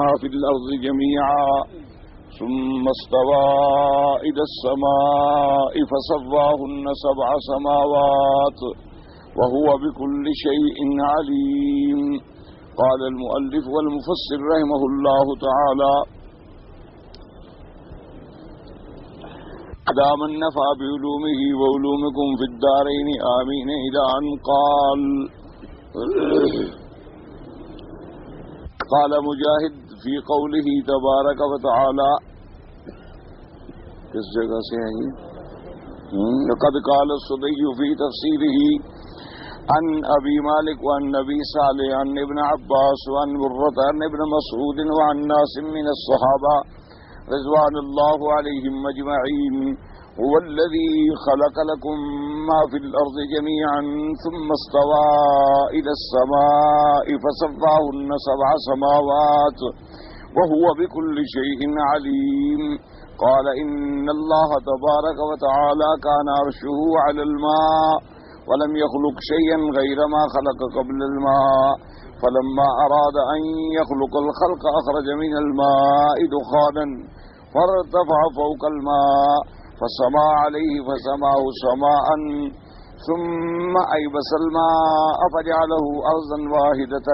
ما في الأرض جميعا ثم استوى إلى السماء فسواهن 7 سماوات وهو بكل شيء عليم. قال المؤلف والمفسر رحمه الله تعالى: أدام النفع بعلومه وعلومكم في الدارين آمين. إلى أن قال مجاہد في قوله تبارك وتعالى. کس جگہ سے ہے یہ؟ لقد قال الصدي في تفسيره عن أبي مالك وعن نبي صالح عن ابن عباس وعن برة عن ابن مسعود وعن ناس من الصحابة رضوان الله عليهم أجمعين: هو الذي خلق لكم ما في الأرض جميعا ثم استوى إلى السماء فسواهن 7 سماوات وهو بكل شيء عليم. قال: إن الله تبارك وتعالى كان عرشه على الماء ولم يخلق شيئا غير ما خلق قبل الماء، فلما أراد أن يخلق الخلق أخرج من الماء دخانا فارتفع فوق الماء فسما عليه فسماه سماء ثم أيبس الماء فجعله أرضا واحدة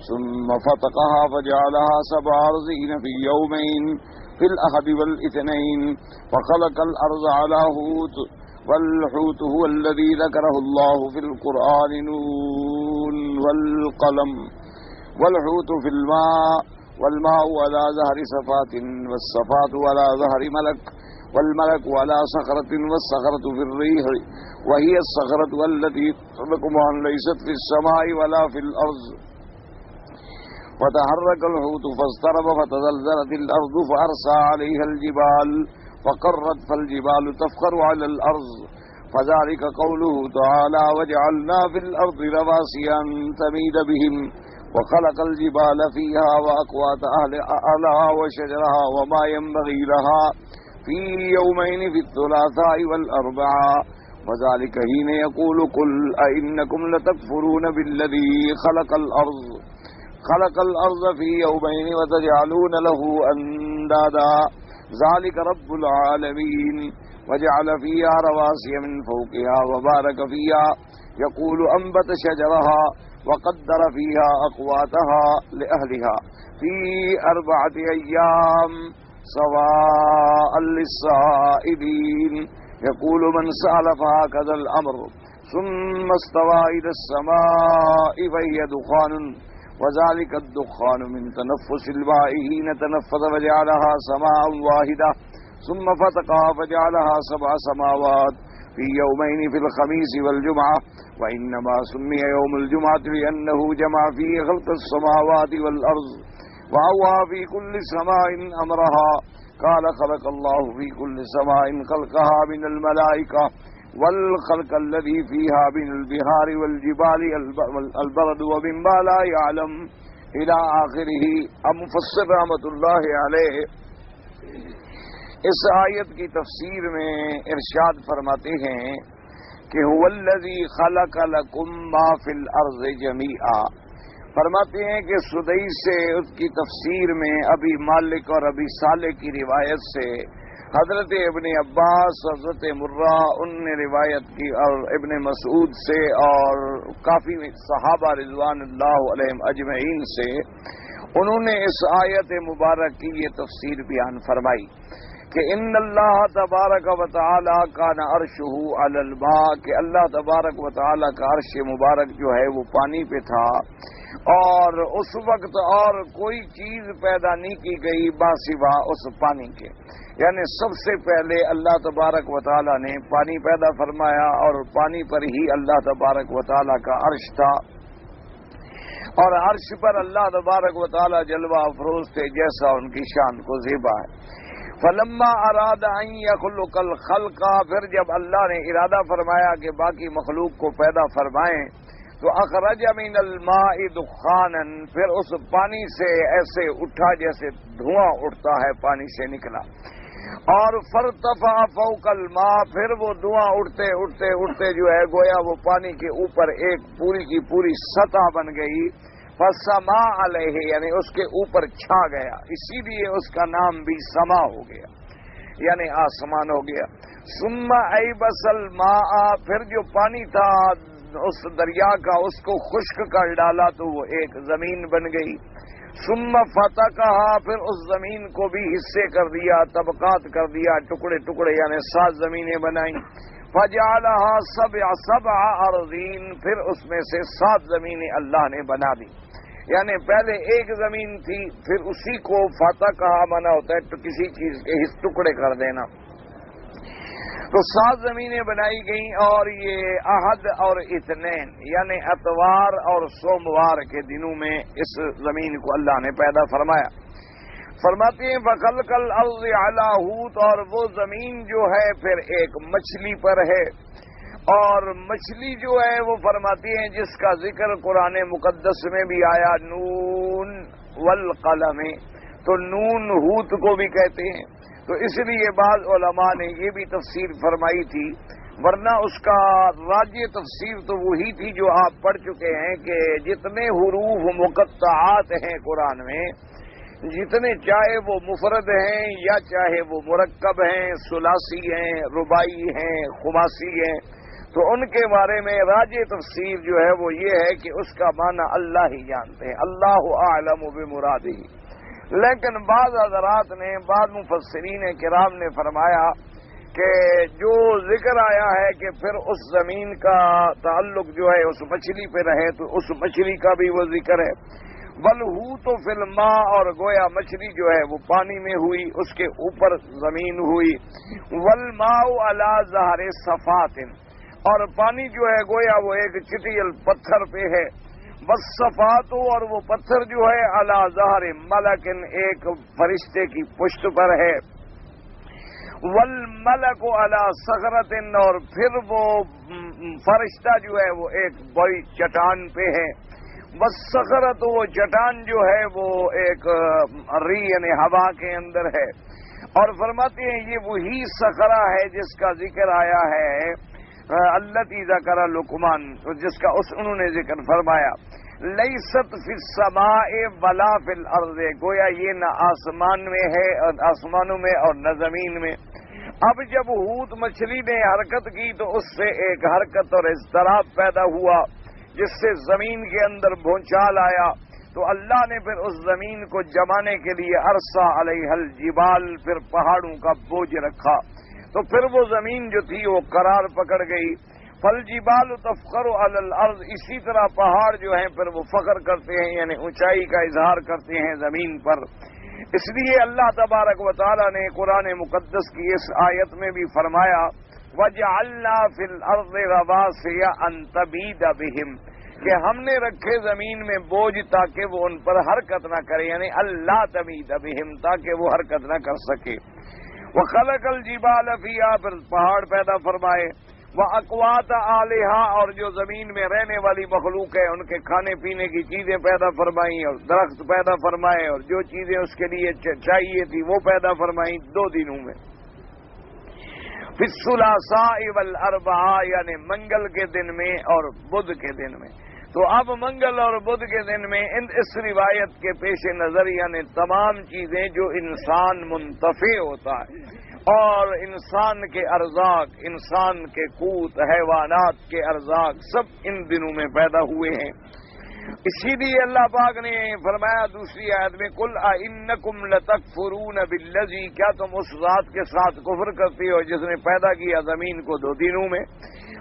ثم فتقها فجعلها 7 أراضين في يومين في الأحد والاثنين فخلق الأرض على حوت، والحوت هو الذي ذكره الله في القرآن: نون والقلم. والحوت في الماء، والماء على ظهر صفات، والصفات على ظهر ملك، والملك على صخرة، والصخرة في الريح، وهي الصخرة التي تطلق ليست في السماء ولا في الأرض. فتحرك الحوت فاضطرب فتزلزلت الأرض فأرسى عليها الجبال فقرت، فالجبال تفخر على الأرض. فذلك قوله تعالى: وجعلنا في الأرض رواسي أن تميد بهم وخلق الجبال فيها وأقوات أهلها وشجرها وما ينبغي لها في يومين في الثلاثاء والأربعاء. وذلك حين يقول: قل أئنكم لتكفرون بالذي خلق الأرض في يومين وتجعلون له أندادا ذلك رب العالمين. وجعل فيها رواسي من فوقها وبارك فيها، يقول: أنبت شجرها وقدر فيها أقواتها لأهلها في 4 أيام سواء للسائلين. يقول من سأل فهكذا الأمر. ثم استوى إلى السماء فهي دخان، وذلك الدخان من تنفس الماء حين تنفذ فجعلها سماء واحدة ثم فتقها فجعلها 7 سماوات في يومين في الخميس والجمعة. وإنما سمي يوم الجمعة لأنه جمع فيه خلق السماوات والأرض وأوحى في كل سماء أمرها. قال: خلق الله في كل سماء خلقها من الملائكة والخلق الذي فيها من البحار والجبال البرد ومما لا يعلم إلى آخره. مفسر رحمۃ اللہ علیہ اس آیت کی تفسیر میں ارشاد فرماتے ہیں کہ هو الذی خلق لکم ما فی الارض جمیعا. فرماتے ہیں کہ سدئی سے اس کی تفسیر میں ابی مالک اور ابی صالح کی روایت سے حضرت ابن عباس، حضرت مرہ ان نے روایت کی، اور ابن مسعود سے اور کافی صحابہ رضوان اللہ علیہم اجمعین سے، انہوں نے اس آیت مبارک کی یہ تفسیر بیان فرمائی کہ ان اللہ تبارک و تعالی کان عرشہ علی الماء، کہ اللہ تبارک و تعالی کا عرش مبارک جو ہے وہ پانی پہ تھا، اور اس وقت اور کوئی چیز پیدا نہیں کی گئی باسوا اس پانی کے. یعنی سب سے پہلے اللہ تبارک و تعالی نے پانی پیدا فرمایا، اور پانی پر ہی اللہ تبارک و تعالی کا عرش تھا، اور عرش پر اللہ تبارک و تعالی جلوہ افروز تھے جیسا ان کی شان کو زیبا ہے. فلما اراد ان يخلق الخلق، پھر جب اللہ نے ارادہ فرمایا کہ باقی مخلوق کو پیدا فرمائیں تو اخرج من الماء دخانا، پھر اس پانی سے ایسے اٹھا جیسے دھواں اٹھتا ہے پانی سے نکلا، اور فرتفع فوق الماء، پھر وہ دھواں اٹھتے اٹھتے اٹھتے جو ہے گویا وہ پانی کے اوپر ایک پوری کی پوری سطح بن گئی. فسما علیہ یعنی اس کے اوپر چھا گیا، اسی لیے اس کا نام بھی سما ہو گیا، یعنی آسمان ہو گیا۔ ثم ایبس الماء پھر جو پانی تھا اس دریا کا اس کو خشک کر ڈالا تو وہ ایک زمین بن گئی۔ ثم فتقھا پھر اس زمین کو بھی حصے کر دیا، طبقات کر دیا، ٹکڑے ٹکڑے یعنی 7 زمینیں بنائیں۔ فجعلها سبع اراضین پھر اس میں سے 7 زمینیں اللہ نے بنا دی، یعنی پہلے ایک زمین تھی پھر اسی کو فتقھا مانا ہوتا ہے تو کسی چیز کے ٹکڑے کر دینا، تو 7 زمینیں بنائی گئیں، اور یہ احد اور اثنین یعنی اتوار اور سوموار کے دنوں میں اس زمین کو اللہ نے پیدا فرمایا۔ فرماتے ہیں فخلق الارض علی حوت، اور وہ زمین جو ہے پھر ایک مچھلی پر ہے، اور مچھلی جو ہے وہ فرماتی ہیں جس کا ذکر قرآن مقدس میں بھی آیا، نون والقلم، تو نون حوت کو بھی کہتے ہیں، تو اس لیے بعض علماء نے یہ بھی تفسیر فرمائی تھی، ورنہ اس کا راجح تفسیر تو وہی تھی جو آپ پڑھ چکے ہیں کہ جتنے حروف مقطعات ہیں قرآن میں، جتنے چاہے وہ مفرد ہیں یا چاہے وہ مرکب ہیں، ثلاثی ہیں، رباعی ہیں، خماسی ہیں، تو ان کے بارے میں راجح تفسیر جو ہے وہ یہ ہے کہ اس کا معنی اللہ ہی جانتے ہیں، اللہ اعلم بمرادہ۔ لیکن بعض حضرات نے، بعض مفسرین کرام نے فرمایا کہ جو ذکر آیا ہے کہ پھر اس زمین کا تعلق جو ہے اس مچھلی پہ رہے تو اس مچھلی کا بھی وہ ذکر ہے، والحوت فی الماء، اور گویا مچھلی جو ہے وہ پانی میں ہوئی، اس کے اوپر زمین ہوئی، والماء علی ظہر صفات، اور پانی جو ہے گویا وہ ایک چٹیل پتھر پہ ہے، والصفات، اور وہ پتھر جو ہے علی ظہر ملک ایک فرشتے کی پشت پر ہے، والملک علی صخرۃ، اور پھر وہ فرشتہ جو ہے وہ ایک بڑی چٹان پہ ہے، والصخرۃ، وہ چٹان جو ہے وہ ایک ری یعنی ہوا کے اندر ہے، اور فرماتے ہیں یہ وہی صخرہ ہے جس کا ذکر آیا ہے التی ذکر لقمان، جس کا انہوں نے ذکر فرمایا، لیست فی السماء ولا فی الارض، گویا یہ نہ آسمان میں ہے، آسمانوں میں اور نہ زمین میں۔ اب جب حوت مچھلی نے حرکت کی تو اس سے ایک حرکت اور اضطراب پیدا ہوا جس سے زمین کے اندر بھونچال آیا، تو اللہ نے پھر اس زمین کو جمانے کے لیے ارسا علیہ الجبال، پھر پہاڑوں کا بوجھ رکھا، تو پھر وہ زمین جو تھی وہ قرار پکڑ گئی۔ فالجبال تفخر علی الارض، اسی طرح پہاڑ جو ہیں پھر وہ فخر کرتے ہیں یعنی اونچائی کا اظہار کرتے ہیں زمین پر۔ اس لیے اللہ تبارک و تعالی نے قرآن مقدس کی اس آیت میں بھی فرمایا وَجَعَلْنَا فِي الْأَرْضِ رَوَاسِيَ أَن تَمِيدَ بِهِمْ، کہ ہم نے رکھے زمین میں بوجھ تاکہ وہ ان پر حرکت نہ کرے، یعنی اللہ تمید بہم، تاکہ وہ حرکت نہ کر سکے۔ وَخَلَقَ الْجِبَالَ فِيهَا، پھر پہاڑ پیدا فرمائے، وَأَقْوَاتَ آلِهَا، اور جو زمین میں رہنے والی مخلوق ہے ان کے کھانے پینے کی چیزیں پیدا فرمائیں، اور درخت پیدا فرمائے، اور جو چیزیں اس کے لیے چاہیے تھی وہ پیدا فرمائیں 2 دنوں میں۔ فی الثلاثاء والاربعاء، یعنی منگل کے دن میں اور بدھ کے دن میں۔ تو اب منگل اور بدھ کے دن میں اس روایت کے پیش نظر یعنی تمام چیزیں جو انسان منتفع ہوتا ہے اور انسان کے ارزاق، انسان کے قوت، حیوانات کے ارزاق سب ان دنوں میں پیدا ہوئے ہیں۔ اسی لیے اللہ پاک نے فرمایا دوسری آیت میں قل اِنَّكُمْ لَتَكْفُرُونَ بِالَّذِي، کیا تم اس ذات کے ساتھ کفر کرتے ہو جس نے پیدا کیا زمین کو 2 دنوں میں،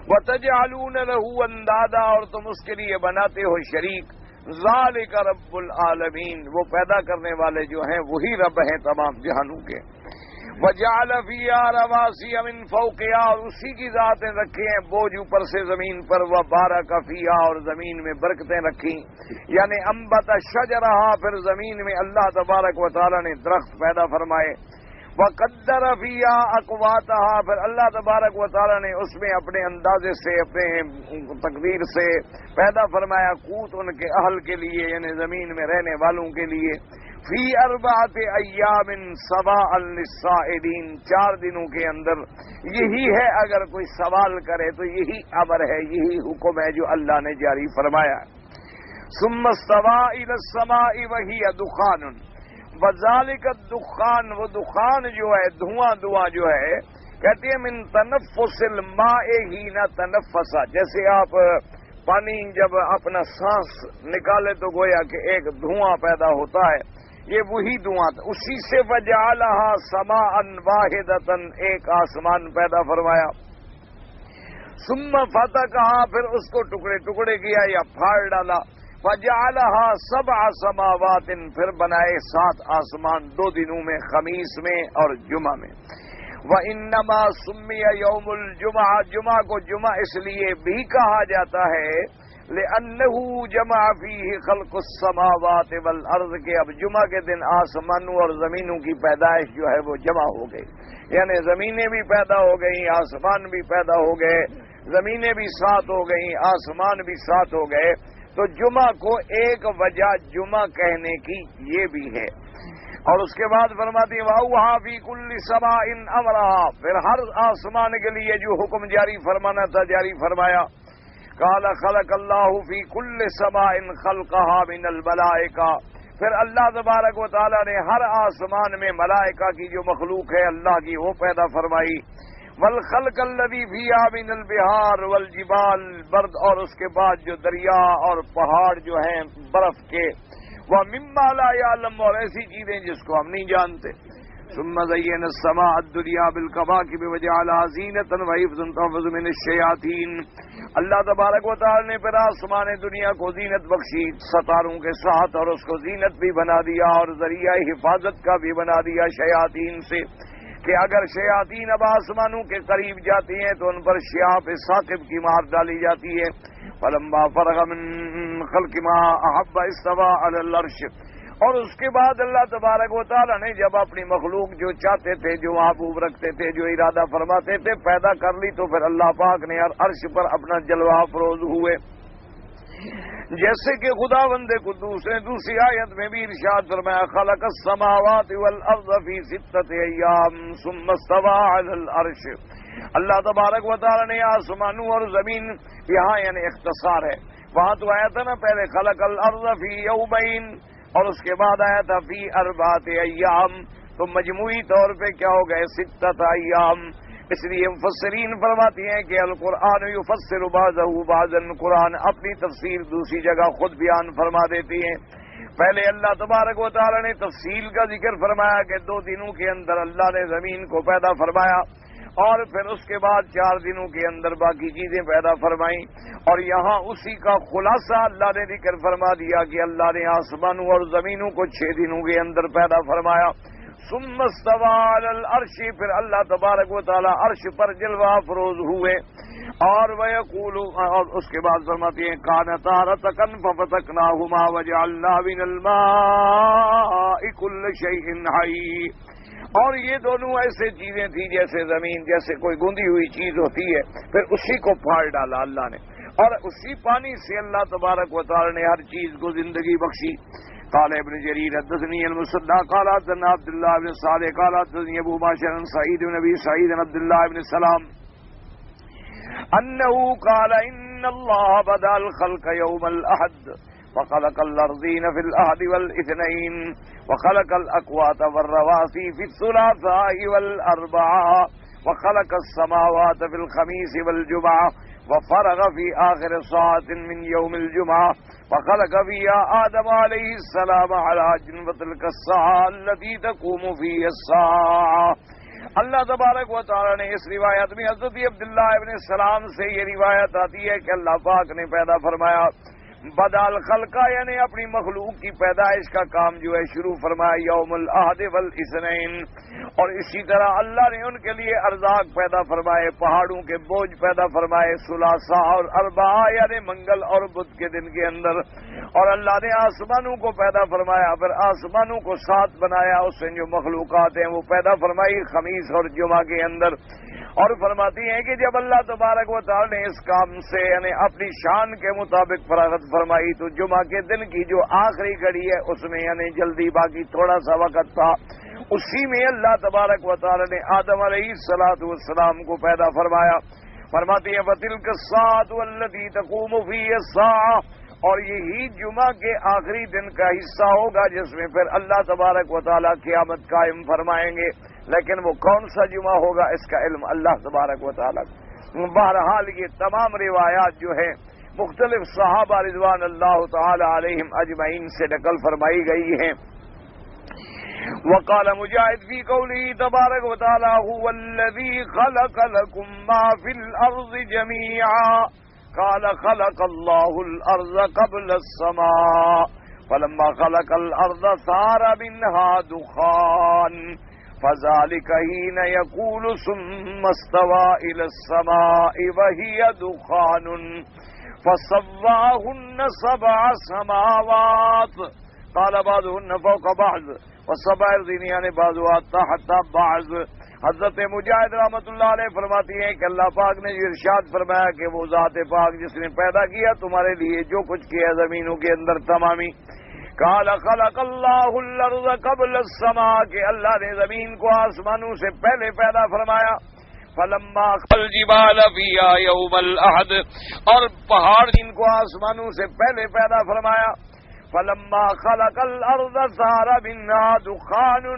وَتَجْعَلُونَ لَهُ أَندَادًا، اور تم اس کے لیے بناتے ہو شریک، ذَلِكَ رَبُّ الْعَالَمِينَ، وہ پیدا کرنے والے جو ہیں وہی رب ہیں تمام جہانوں کے۔ وَجَعَلَ فِيهَا رَوَاسِيَ مِن فَوْقِهَا، اور اسی کی ذات نے رکھے ہیں بوجھ اوپر سے زمین پر، وَبَارَكَ فِيهَا، اور زمین میں برکتیں رکھیں، یعنی أَنبَتَ شَجَرَهَا، پھر زمین میں اللہ تبارک و تعالی نے درخت پیدا فرمائے، وَقَدَّرَ فِيهَا أَقْوَاتَهَا، پھر اللہ تبارک و تعالی نے اس میں اپنے اندازے سے، اپنے تقدیر سے پیدا فرمایا قوت ان کے اہل کے لیے، یعنی زمین میں رہنے والوں کے لیے، فی 4 ایام سواء للسائلین، 4 دنوں کے اندر۔ یہی ہے اگر کوئی سوال کرے تو یہی امر ہے، یہی حکم ہے جو اللہ نے جاری فرمایا۔ ثم استوى الى السماء وهي دخان وذلك الدخان، وہ دخان جو ہے دھواں جو ہے، کہتے ہیں من تنفس الماء حين تنفس، جیسے آپ پانی جب اپنا سانس نکالے تو گویا کہ ایک دھواں پیدا ہوتا ہے، یہ وہی دھواں، اسی سے وجعلها سماء واحدة، ایک آسمان پیدا فرمایا، ثم فتقها، پھر اس کو ٹکڑے ٹکڑے کیا یا پھاڑ ڈالا، وجعلها سبع سماوات، پھر بنائے 7 آسمان 2 دنوں میں، خمیس میں اور جمعہ میں۔ وَإِنَّمَا سُمِّيَ يَوْمُ الْجُمْعَةِ، جمعہ کو جمعہ اس لیے بھی کہا جاتا ہے لِأَنَّهُ جَمَعَ فِيهِ خَلْقُ السَّمَاوَاتِ وَالْأَرْضِ، کہ اب جمعہ کے دن آسمانوں اور زمینوں کی پیدائش جو ہے وہ جمع ہو گئی، یعنی زمینیں بھی پیدا ہو گئیں، آسمان بھی پیدا ہو گئے، زمینیں بھی 7 ہو گئیں، آسمان بھی 7 ہو گئے، تو جمعہ کو ایک وجہ جمعہ کہنے کی یہ بھی ہے۔ اور اس کے بعد فرماتی ہے وَأَوْحَىٰ فِي كُلِّ سَمَاءٍ أَمْرَهَا، پھر ہر آسمان کے لیے جو حکم جاری فرمانا تھا جاری فرمایا۔ قَالَ خَلَقَ اللَّهُ فِي كُلِّ سَمَاءٍ خَلْقَهَا مِنَ الْمَلَائِكَةِ، پھر اللہ تبارک و تعالیٰ نے ہر آسمان میں ملائکہ کی جو مخلوق ہے اللہ کی وہ پیدا فرمائی۔ وَالْخَلْقَ الَّذِي فِيهَا مِنَ الْبِحَارِ وَالْجِبَالِ، برد، اور اس کے بعد جو دریا اور پہاڑ جو ہیں برف کے، وَمِمَّا لَا يَعْلَمُ، اور ایسی چیزیں جس کو ہم نہیں جانتے۔ ثُمَّ زَيَّنَ السَّمَاءَ الدُّنْيَا بِالْكَوَاكِبِ وَجَعَلَهَا زِينَةً وَحِفْظًا تَحْفَظُ مِنَ الشَّيَاطِينِ، اللہ تبارک و تعالی نے پھر آسمان دنیا کو زینت بخشی ستاروں کے ساتھ، اور اس کو زینت بھی بنا دیا اور ذریعہ حفاظت کا بھی بنا دیا شیاطین سے، کہ اگر شیاطین اب آسمانوں کے قریب جاتی ہیں تو ان پر شہاب ثاقب کی مار ڈالی جاتی ہے۔ فَلَمَّا فَرَغَ مِن خَلْقِ مَا أَحَبَّ اسْتَوَىٰ عَلَى الْعَرْشِ، اور اس کے بعد اللہ تبارک و تعالیٰ نے جب اپنی مخلوق جو چاہتے تھے، جو محبوب رکھتے تھے، جو ارادہ فرماتے تھے پیدا کر لی، تو پھر اللہ پاک نے عرش پر اپنا جلوہ افروز ہوئے، جیسے کہ خداوند قدوس نے دوسری آیت میں بھی ارشاد فرمایا خلق السماوات والارض فی 6 ایام ثم استوى علی العرش، اللہ تبارک و تعالی نے آسمانوں اور زمین، یہاں یعنی اختصار ہے، وہاں تو آیا تھا نا پہلے خلق الارض فی یومین، اور اس کے بعد آیا تھا فی 4 ایام، تو مجموعی طور پہ کیا ہو گئے 6 ایام۔ اس لیے مفسرین فرماتی ہیں کہ القرآن یفسر بعضہ بعضا، قرآن اپنی تفسیر دوسری جگہ خود بیان فرما دیتی ہیں۔ پہلے اللہ تبارک و تعالی نے تفصیل کا ذکر فرمایا کہ 2 دنوں کے اندر اللہ نے زمین کو پیدا فرمایا، اور پھر اس کے بعد 4 دنوں کے اندر باقی چیزیں پیدا فرمائیں، اور یہاں اسی کا خلاصہ اللہ نے ذکر فرما دیا کہ اللہ نے آسمانوں اور زمینوں کو 6 دنوں کے اندر پیدا فرمایا۔ ثم استوى على العرش، پھر اللہ تبارک و تعالی عرش پر جلوہ افروز ہوئے، اور ویقول، اور اس کے بعد فرماتے ہیں كانتا رتقا ففتقناهما وجعلنا من الماء كل شيء حي، اور یہ دونوں ایسے چیزیں تھیں جیسے زمین، جیسے کوئی گوندی ہوئی چیز ہوتی ہے، پھر اسی کو پھاڑ ڈالا اللہ نے، اور اسی پانی سے اللہ تبارک و تعالی نے ہر چیز کو زندگی بخشی۔ قال ابن جرير حدثني المصدق قال حدثنا عبد الله بن صالح قال حدثني ابو بشر عن سعيد بن ابي سعيد عن عبد الله بن سلام انه قال ان الله بدا الخلق يوم الاحد وخلق الارضين في الاحد والاثنين وخلق الاقوات والرواسي في الثلاثاء والاربعاء وخلق السماوات في الخميس والجمعة وفرغ في آخر ساعة من يوم الجمعة وخلق فيها آدم عليه السلام على جنب تلك الساعة التي تقوم فيها الساعة۔ اللہ تبارک و تعالی نے اس روایت میں حضرت عبداللہ ابن السلام سے یہ روایت آتی ہے کہ اللہ پاک نے پیدا فرمایا، بدال خلقہ یعنی اپنی مخلوق کی پیدائش کا کام جو ہے شروع فرمایا یوم الاحد والاثنین، اور اسی طرح اللہ نے ان کے لیے ارزاق پیدا فرمائے، پہاڑوں کے بوجھ پیدا فرمائے، ثلاثاء اور اربعاء یعنی منگل اور بدھ کے دن کے اندر، اور اللہ نے آسمانوں کو پیدا فرمایا، پھر آسمانوں کو 7 بنایا، اس سے جو مخلوقات ہیں وہ پیدا فرمائی خمیس اور جمعہ کے اندر، اور فرماتی ہیں کہ جب اللہ تبارک و تعالی نے اس کام سے یعنی اپنی شان کے مطابق فراغت فرمائی تو جمعہ کے دن کی جو آخری گھڑی ہے اس میں یعنی جلدی باقی تھوڑا سا وقت تھا، اسی میں اللہ تبارک و تعالی نے آدم علیہ السلام کو پیدا فرمایا۔ فرماتی ہے وَتِلْكَ السَّاعَةُ وَالَّتِي تَقُومُ فِيهَا السَّاعَةُ، اور یہی جمعہ کے آخری دن کا حصہ ہوگا جس میں پھر اللہ تبارک و تعالیٰ قیامت قائم فرمائیں گے، لیکن وہ کون سا جمعہ ہوگا اس کا علم اللہ تبارک و تعالیٰ کو۔ بہرحال یہ تمام روایات جو ہیں مختلف صحابہ رضوان اللہ تعالی علیہم اجمعین سے نقل فرمائی گئی ہیں۔ وقال مجاہد فی قوله تبارک و تعالی هو الذی خلق لکم ما فی الارض جميعا قال خلق اللہ الارض قبل السماء فلما خلق الارض صار منها دخان فذلك حين يقول ثم استوى الى السماء وهي دخان فسواهن سبع سماوات قال بعضهن فوق بعض والسبع ارضین یعنی بعضها تحت بعض۔ حضرت مجاہد رحمۃ اللہ علیہ فرماتی ہیں کہ اللہ پاک نے یہ ارشاد فرمایا کہ وہ ذات پاک جس نے پیدا کیا تمہارے لیے جو کچھ کیا زمینوں کے اندر تمامی، قال خلق اللہ الارض قبل السماء کہ اللہ نے زمین کو آسمانوں سے پہلے پیدا فرمایا، فلما الجبال فيها يوم الاحد اور پہاڑ جن کو آسمانوں سے پہلے پیدا فرمایا، فلما خلق الارض صار منها دخان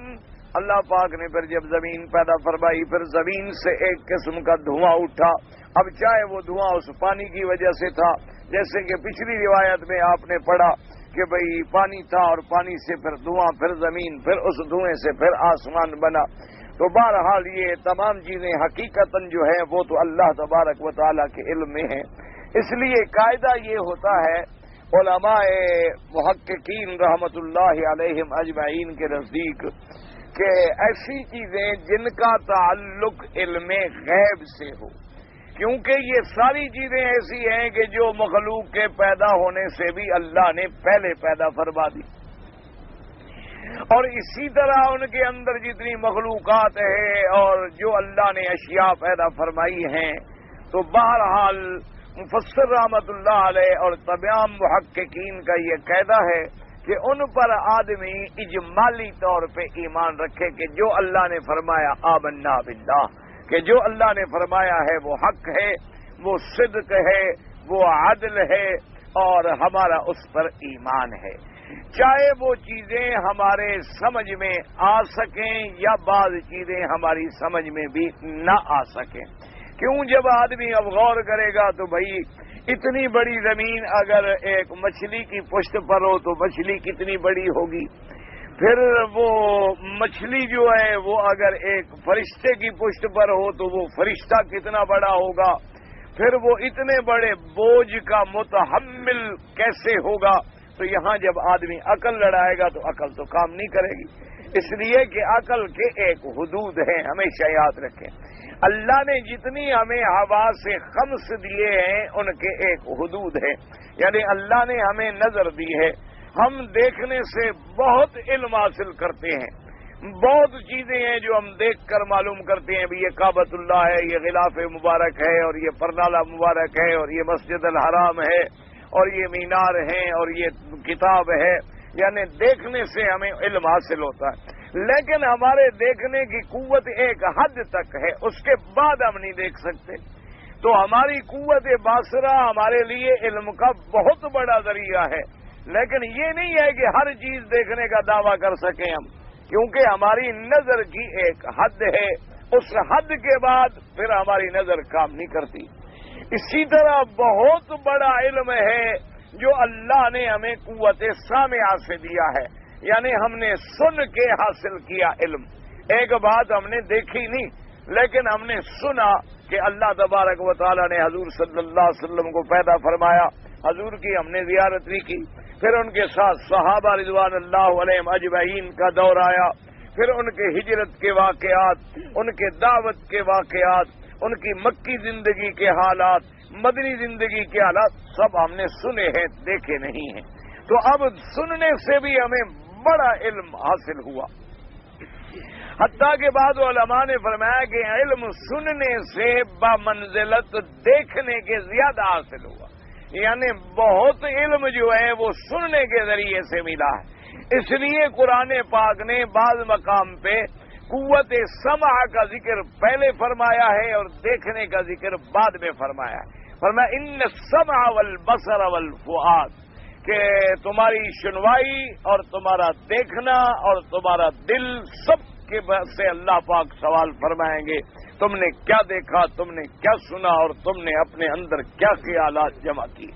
اللہ پاک نے پھر جب زمین پیدا فرمائی پھر زمین سے ایک قسم کا دھواں اٹھا۔ اب چاہے وہ دھواں اس پانی کی وجہ سے تھا، جیسے کہ پچھلی روایت میں آپ نے پڑھا کہ بھئی پانی تھا اور پانی سے پھر دھواں، پھر زمین، پھر اس دھوئیں سے پھر آسمان بنا۔ تو بہرحال یہ تمام چیزیں حقیقتاً جو ہیں وہ تو اللہ تبارک و تعالیٰ کے علم میں ہیں۔ اس لیے قاعدہ یہ ہوتا ہے علماء محققین رحمت اللہ علیہم اجمعین کے نزدیک کہ ایسی چیزیں جن کا تعلق علم غیب سے ہو، کیونکہ یہ ساری چیزیں ایسی ہیں کہ جو مخلوق کے پیدا ہونے سے بھی اللہ نے پہلے پیدا فرما دی، اور اسی طرح ان کے اندر جتنی مخلوقات ہیں اور جو اللہ نے اشیاء پیدا فرمائی ہیں، تو بہرحال مفسر رحمت اللہ علیہ اور تمام محققین کا یہ قاعدہ ہے کہ ان پر آدمی اجمالی طور پہ ایمان رکھے کہ جو اللہ نے فرمایا آمنا باللہ، کہ جو اللہ نے فرمایا ہے وہ حق ہے، وہ صدق ہے، وہ عدل ہے اور ہمارا اس پر ایمان ہے، چاہے وہ چیزیں ہمارے سمجھ میں آ سکیں یا بعض چیزیں ہماری سمجھ میں بھی نہ آ سکیں۔ کیوں جب آدمی اب غور کرے گا تو بھائی اتنی بڑی زمین اگر ایک مچھلی کی پشت پر ہو تو مچھلی کتنی بڑی ہوگی، پھر وہ مچھلی جو ہے وہ اگر ایک فرشتے کی پشت پر ہو تو وہ فرشتہ کتنا بڑا ہوگا، پھر وہ اتنے بڑے بوجھ کا متحمل کیسے ہوگا۔ تو یہاں جب آدمی عقل لڑائے گا تو عقل تو کام نہیں کرے گی، اس لیے کہ عقل کے ایک حدود ہیں، ہمیشہ یاد رکھیں۔ اللہ نے جتنی ہمیں حواس خمس دیے ہیں ان کے ایک حدود ہے، یعنی اللہ نے ہمیں نظر دی ہے، ہم دیکھنے سے بہت علم حاصل کرتے ہیں، بہت چیزیں ہیں جو ہم دیکھ کر معلوم کرتے ہیں بھی یہ کعبۃ اللہ ہے، یہ غلاف مبارک ہے اور یہ پرنالہ مبارک ہے اور یہ مسجد الحرام ہے اور یہ مینار ہیں اور یہ کتاب ہے، یعنی دیکھنے سے ہمیں علم حاصل ہوتا ہے، لیکن ہمارے دیکھنے کی قوت ایک حد تک ہے، اس کے بعد ہم نہیں دیکھ سکتے۔ تو ہماری قوت باصرہ ہمارے لیے علم کا بہت بڑا ذریعہ ہے، لیکن یہ نہیں ہے کہ ہر چیز دیکھنے کا دعویٰ کر سکیں ہم، کیونکہ ہماری نظر کی ایک حد ہے، اس حد کے بعد پھر ہماری نظر کام نہیں کرتی۔ اسی طرح بہت بڑا علم ہے جو اللہ نے ہمیں قوت سامعہ سے دیا ہے، یعنی ہم نے سن کے حاصل کیا علم، ایک بات ہم نے دیکھی نہیں لیکن ہم نے سنا کہ اللہ تبارک و تعالیٰ نے حضور صلی اللہ علیہ وسلم کو پیدا فرمایا، حضور کی ہم نے زیارت بھی کی، پھر ان کے ساتھ صحابہ رضوان اللہ علیہم اجمعین کا دور آیا، پھر ان کے ہجرت کے واقعات، ان کے دعوت کے واقعات، ان کی مکی زندگی کے حالات، مدنی زندگی کے حالات سب ہم نے سنے ہیں، دیکھے نہیں ہیں۔ تو اب سننے سے بھی ہمیں بڑا علم حاصل ہوا، حتیٰ کہ بعض علماء نے فرمایا کہ علم سننے سے بمنزلت دیکھنے کے زیادہ حاصل ہوا، یعنی بہت علم جو ہے وہ سننے کے ذریعے سے ملا ہے۔ اس لیے قرآن پاک نے بعض مقام پہ قوت سمع کا ذکر پہلے فرمایا ہے اور دیکھنے کا ذکر بعد میں فرمایا ہے۔ فرمایا ان السمع والبصر والفؤاد، کہ تمہاری سنوائی اور تمہارا دیکھنا اور تمہارا دل سب کے سے اللہ پاک سوال فرمائیں گے، تم نے کیا دیکھا، تم نے کیا سنا، اور تم نے اپنے اندر کیا خیالات جمع کیے۔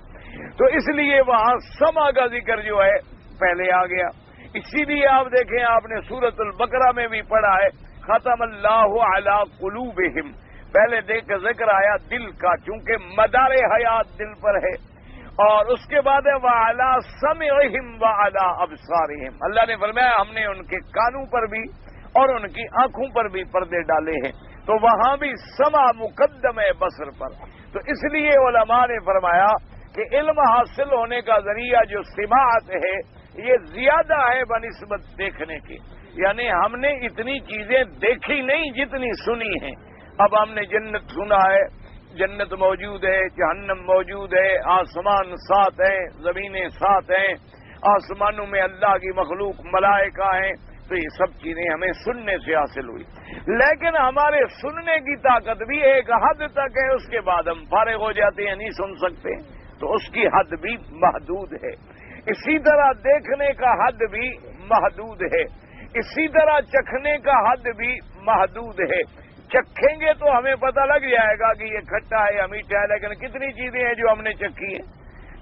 تو اس لیے وہاں سمع کا ذکر جو ہے پہلے آ گیا۔ اسی لیے آپ دیکھیں، آپ نے سورۃ البقرہ میں بھی پڑھا ہے، ختم اللہ علی قلوبہم، پہلے دیکھ کے ذکر آیا دل کا، چونکہ مدار حیات دل پر ہے، اور اس کے بعد ہے وَعَلَىٰ سَمْعِهِمْ وَعَلَىٰ أَبْصَارِهِمْ، اللہ نے فرمایا ہم نے ان کے کانوں پر بھی اور ان کی آنکھوں پر بھی پردے ڈالے ہیں، تو وہاں بھی سمع مقدم ہے بصر پر۔ تو اس لیے علماء نے فرمایا کہ علم حاصل ہونے کا ذریعہ جو سماعت ہے یہ زیادہ ہے بنسبت دیکھنے کے، یعنی ہم نے اتنی چیزیں دیکھی نہیں جتنی سنی ہیں۔ اب ہم نے جنت سنا ہے، جنت موجود ہے، جہنم موجود ہے، آسمان 7 ہیں، زمینیں 7 ہیں، آسمانوں میں اللہ کی مخلوق ملائکہ ہیں، تو یہ سب چیزیں ہمیں سننے سے حاصل ہوئی، لیکن ہمارے سننے کی طاقت بھی ایک حد تک ہے، اس کے بعد ہم فارغ ہو جاتے ہیں، نہیں سن سکتے، تو اس کی حد بھی محدود ہے۔ اسی طرح دیکھنے کا حد بھی محدود ہے، اسی طرح چکھنے کا حد بھی محدود ہے۔ چکھیں گے تو ہمیں پتہ لگ جائے گا کہ یہ کھٹا ہے یا میٹھا ہے، لیکن کتنی چیزیں ہیں جو ہم نے چکھی ہیں،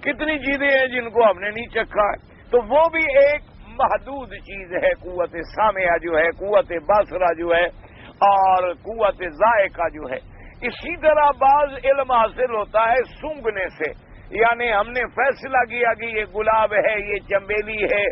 کتنی چیزیں ہیں جن کو ہم نے نہیں چکھا ہے، تو وہ بھی ایک محدود چیز ہے۔ قوت سامعہ جو ہے، قوت باصرہ جو ہے، اور قوت ذائقہ جو ہے۔ اسی طرح بعض علم حاصل ہوتا ہے سونگھنے سے، یعنی ہم نے فیصلہ کیا کہ یہ گلاب ہے، یہ چنبیلی ہے،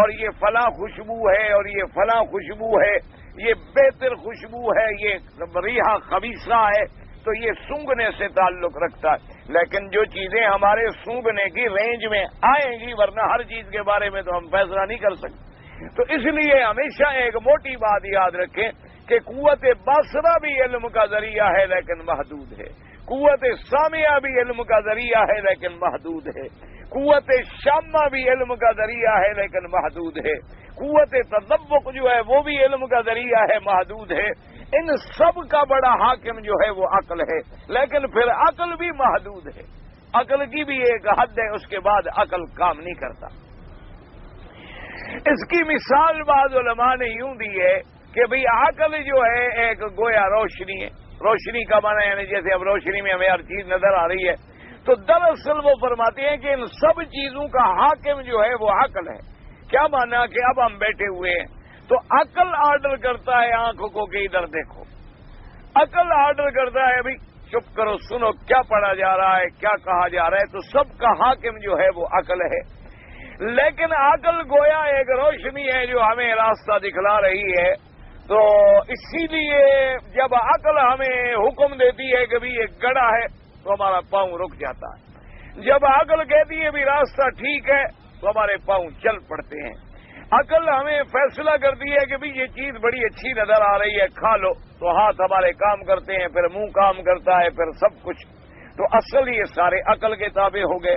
اور یہ فلاں خوشبو ہے، اور یہ فلاں خوشبو ہے، یہ بہتر خوشبو ہے، یہ ریحہ خبیثہ ہے، تو یہ سونگھنے سے تعلق رکھتا ہے۔ لیکن جو چیزیں ہمارے سونگھنے کی رینج میں آئیں گی، ورنہ ہر چیز کے بارے میں تو ہم فیصلہ نہیں کر سکتے، تو اس لیے ہمیشہ ایک موٹی بات یاد رکھیں کہ قوت باصرہ بھی علم کا ذریعہ ہے لیکن محدود ہے، قوت سامعہ بھی علم کا ذریعہ ہے لیکن محدود ہے، قوت شامہ بھی علم کا ذریعہ ہے لیکن محدود ہے، قوت تذوق جو ہے وہ بھی علم کا ذریعہ ہے، محدود ہے۔ ان سب کا بڑا حاکم جو ہے وہ عقل ہے، لیکن پھر عقل بھی محدود ہے، عقل کی بھی ایک حد ہے، اس کے بعد عقل کام نہیں کرتا۔ اس کی مثال بعض علماء نے یوں دی ہے کہ بھئی عقل جو ہے ایک گویا روشنی ہے، روشنی کا معنی یعنی جیسے اب روشنی میں ہمیں ہر چیز نظر آ رہی ہے، تو دراصل وہ فرماتے ہیں کہ ان سب چیزوں کا حاکم جو ہے وہ عقل ہے۔ کیا مانا کہ اب ہم بیٹھے ہوئے ہیں تو عقل آرڈر کرتا ہے آنکھوں کو کہ ادھر دیکھو، عقل آرڈر کرتا ہے ابھی چپ کرو، سنو کیا پڑھا جا رہا ہے، کیا کہا جا رہا ہے، تو سب کا حاکم جو ہے وہ عقل ہے۔ لیکن عقل گویا ایک روشنی ہے جو ہمیں راستہ دکھلا رہی ہے، تو اسی لیے جب عقل ہمیں حکم دیتی ہے کہ بھی ایک گڑھا ہے تو ہمارا پاؤں رک جاتا ہے، جب عقل کہتی ہے بھی راستہ ٹھیک ہے تو ہمارے پاؤں چل پڑتے ہیں۔ عقل ہمیں فیصلہ کرتی ہے کہ بھی یہ چیز بڑی اچھی نظر آ رہی ہے، کھا لو، تو ہاتھ ہمارے کام کرتے ہیں، پھر منہ کام کرتا ہے، پھر سب کچھ، تو اصل یہ سارے عقل کے تابع ہو گئے۔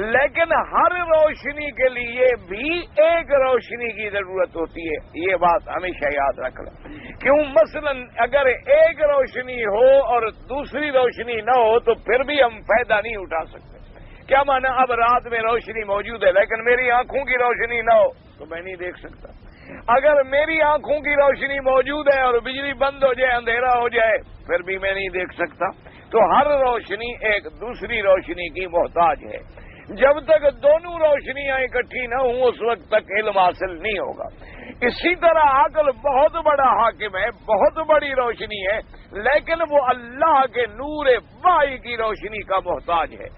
لیکن ہر روشنی کے لیے بھی ایک روشنی کی ضرورت ہوتی ہے، یہ بات ہمیشہ یاد رکھنا۔ کیوں؟ مثلا اگر ایک روشنی ہو اور دوسری روشنی نہ ہو تو پھر بھی ہم فائدہ نہیں اٹھا سکتے۔ کیا مانا؟ اب رات میں روشنی موجود ہے لیکن میری آنکھوں کی روشنی نہ ہو تو میں نہیں دیکھ سکتا، اگر میری آنکھوں کی روشنی موجود ہے اور بجلی بند ہو جائے، اندھیرا ہو جائے، پھر بھی میں نہیں دیکھ سکتا۔ تو ہر روشنی ایک دوسری روشنی کی محتاج ہے، جب تک دونوں روشنیاں اکٹھی نہ ہوں اس وقت تک علم حاصل نہیں ہوگا۔ اسی طرح عقل بہت بڑا حاکم ہے، بہت بڑی روشنی ہے، لیکن وہ اللہ کے نور وحی کی روشنی کا محتاج ہے،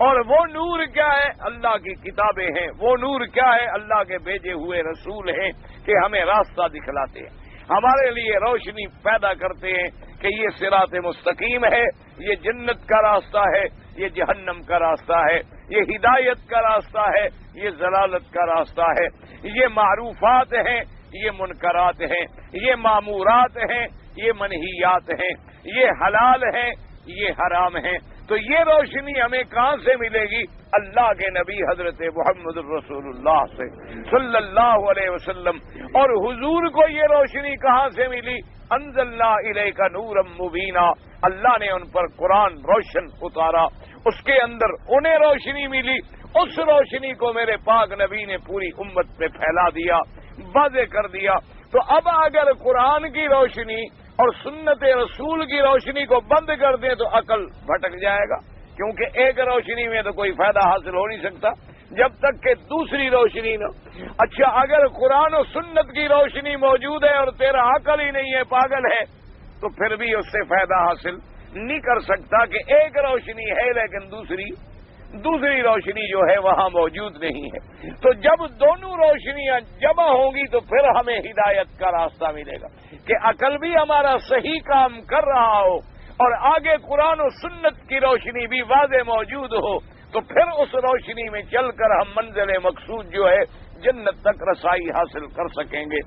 اور وہ نور کیا ہے؟ اللہ کی کتابیں ہیں، وہ نور کیا ہے؟ اللہ کے بھیجے ہوئے رسول ہیں کہ ہمیں راستہ دکھلاتے ہیں، ہمارے لیے روشنی پیدا کرتے ہیں کہ یہ صراط مستقیم ہے، یہ جنت کا راستہ ہے، یہ جہنم کا راستہ ہے، یہ ہدایت کا راستہ ہے، یہ ضلالت کا راستہ ہے، یہ معروفات ہیں، یہ منکرات ہیں، یہ مامورات ہیں، یہ منہیات ہیں، یہ حلال ہیں، یہ حرام ہیں۔ تو یہ روشنی ہمیں کہاں سے ملے گی؟ اللہ کے نبی حضرت محمد رسول اللہ سے صلی اللہ علیہ وسلم۔ اور حضور کو یہ روشنی کہاں سے ملی؟ انزلنا الیک نورا مبینا، اللہ نے ان پر قرآن روشن اتارا، اس کے اندر انہیں روشنی ملی، اس روشنی کو میرے پاک نبی نے پوری امت پہ پھیلا دیا، واضح کر دیا۔ تو اب اگر قرآن کی روشنی اور سنت رسول کی روشنی کو بند کر دیں تو عقل بھٹک جائے گا، کیونکہ ایک روشنی میں تو کوئی فائدہ حاصل ہو نہیں سکتا جب تک کہ دوسری روشنی نہ۔ اچھا، اگر قرآن و سنت کی روشنی موجود ہے اور تیرا عقل ہی نہیں ہے، پاگل ہے، تو پھر بھی اس سے فائدہ حاصل نہیں کر سکتا کہ ایک روشنی ہے لیکن دوسری روشنی جو ہے وہاں موجود نہیں ہے۔ تو جب دونوں روشنیاں جمع ہوں گی تو پھر ہمیں ہدایت کا راستہ ملے گا کہ عقل بھی ہمارا صحیح کام کر رہا ہو اور آگے قرآن و سنت کی روشنی بھی واضح موجود ہو، تو پھر اس روشنی میں چل کر ہم منزل مقصود جو ہے جنت تک رسائی حاصل کر سکیں گے۔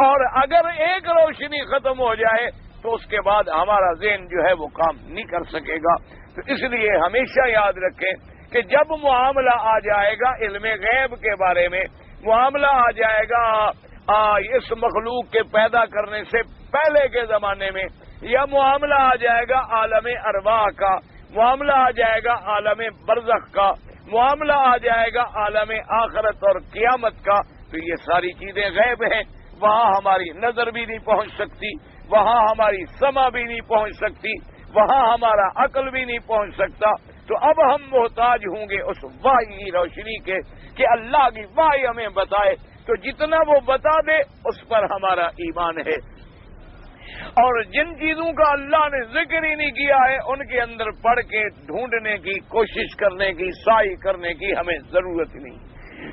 اور اگر ایک روشنی ختم ہو جائے تو اس کے بعد ہمارا ذہن جو ہے وہ کام نہیں کر سکے گا۔ تو اس لیے ہمیشہ یاد رکھیں کہ جب معاملہ آ جائے گا علم غیب کے بارے میں، معاملہ آ جائے گا اس مخلوق کے پیدا کرنے سے پہلے کے زمانے میں، یا معاملہ آ جائے گا عالم ارواح کا، معاملہ آ جائے گا عالم برزخ کا، معاملہ آ جائے گا عالم آخرت اور قیامت کا، تو یہ ساری چیزیں غیب ہیں، وہاں ہماری نظر بھی نہیں پہنچ سکتی، وہاں ہماری سمع بھی نہیں پہنچ سکتی، وہاں ہمارا عقل بھی نہیں پہنچ سکتا۔ تو اب ہم محتاج ہوں گے اس وحی کی روشنی کے کہ اللہ کی وحی ہمیں بتائے، تو جتنا وہ بتا دے اس پر ہمارا ایمان ہے۔ اور جن چیزوں کا اللہ نے ذکر ہی نہیں کیا ہے ان کے اندر پڑھ کے ڈھونڈنے کی کوشش کرنے کی، سعی کرنے کی ہمیں ضرورت نہیں،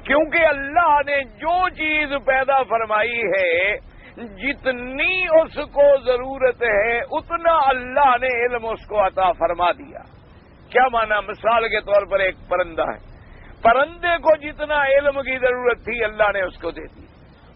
کیونکہ اللہ نے جو چیز پیدا فرمائی ہے جتنی اس کو ضرورت ہے اتنا اللہ نے علم اس کو عطا فرما دیا۔ کیا مانا؟ مثال کے طور پر ایک پرندہ ہے، پرندے کو جتنا علم کی ضرورت تھی اللہ نے اس کو دے دی۔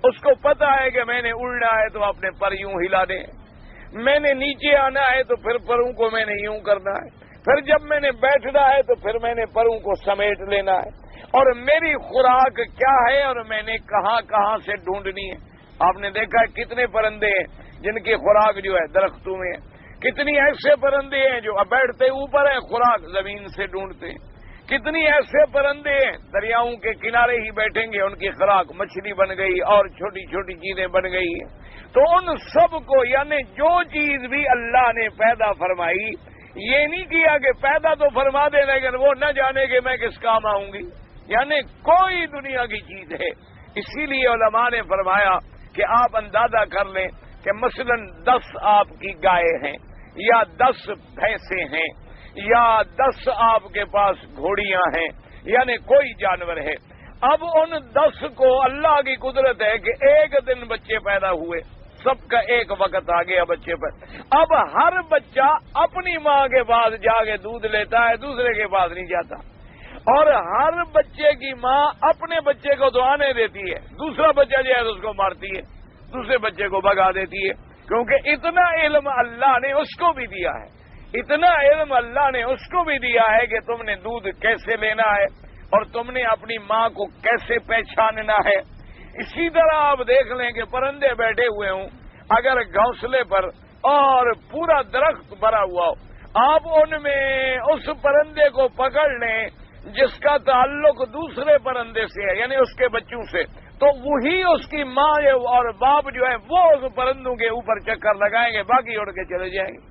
اس کو پتا ہے کہ میں نے اڑنا ہے تو اپنے پر یوں ہلانے ہیں، میں نے نیچے آنا ہے تو پھر پروں کو میں نے یوں کرنا ہے، پھر جب میں نے بیٹھنا ہے تو پھر میں نے پروں کو سمیٹ لینا ہے، اور میری خوراک کیا ہے اور میں نے کہاں کہاں سے ڈھونڈنی ہے۔ آپ نے دیکھا ہے کتنے پرندے ہیں جن کی خوراک جو ہے درختوں میں ہے، کتنی ایسے پرندے ہیں جو بیٹھتے اوپر ہیں، خوراک زمین سے ڈھونڈتے ہیں، کتنی ایسے پرندے ہیں دریاؤں کے کنارے ہی بیٹھیں گے، ان کی خوراک مچھلی بن گئی اور چھوٹی چھوٹی چیزیں بن گئی ہیں۔ تو ان سب کو، یعنی جو چیز بھی اللہ نے پیدا فرمائی، یہ نہیں کیا کہ پیدا تو فرما دے لیکن وہ نہ جانے کہ میں کس کام آؤں گی، یعنی کوئی دنیا کی چیز ہے۔ اسی لیے علماء نے فرمایا کہ آپ اندازہ کر لیں کہ مثلا 10 آپ کی گائے ہیں یا 10 بھینسیں ہیں یا 10 آپ کے پاس گھوڑیاں ہیں، یعنی کوئی جانور ہے۔ اب ان 10 کو اللہ کی قدرت ہے کہ ایک دن بچے پیدا ہوئے، سب کا ایک وقت آ گیا بچے پر۔ اب ہر بچہ اپنی ماں کے پاس جا کے دودھ لیتا ہے، دوسرے کے پاس نہیں جاتا، اور ہر بچے کی ماں اپنے بچے کو تو آنے دیتی ہے، دوسرا بچہ جو ہے اس کو مارتی ہے، دوسرے بچے کو بھگا دیتی ہے، کیونکہ اتنا علم اللہ نے اس کو بھی دیا ہے، اتنا علم اللہ نے اس کو بھی دیا ہے کہ تم نے دودھ کیسے لینا ہے اور تم نے اپنی ماں کو کیسے پہچاننا ہے۔ اسی طرح آپ دیکھ لیں کہ پرندے بیٹھے ہوئے ہوں، اگر گھونسلے پر اور پورا درخت بھرا ہوا ہو، آپ ان میں اس پرندے کو پکڑ لیں جس کا تعلق دوسرے پرندے سے ہے، یعنی اس کے بچوں سے، تو وہی اس کی ماں اور باپ جو ہے وہ اس پرندوں کے اوپر چکر لگائیں گے، باقی اڑ کے چلے جائیں گے۔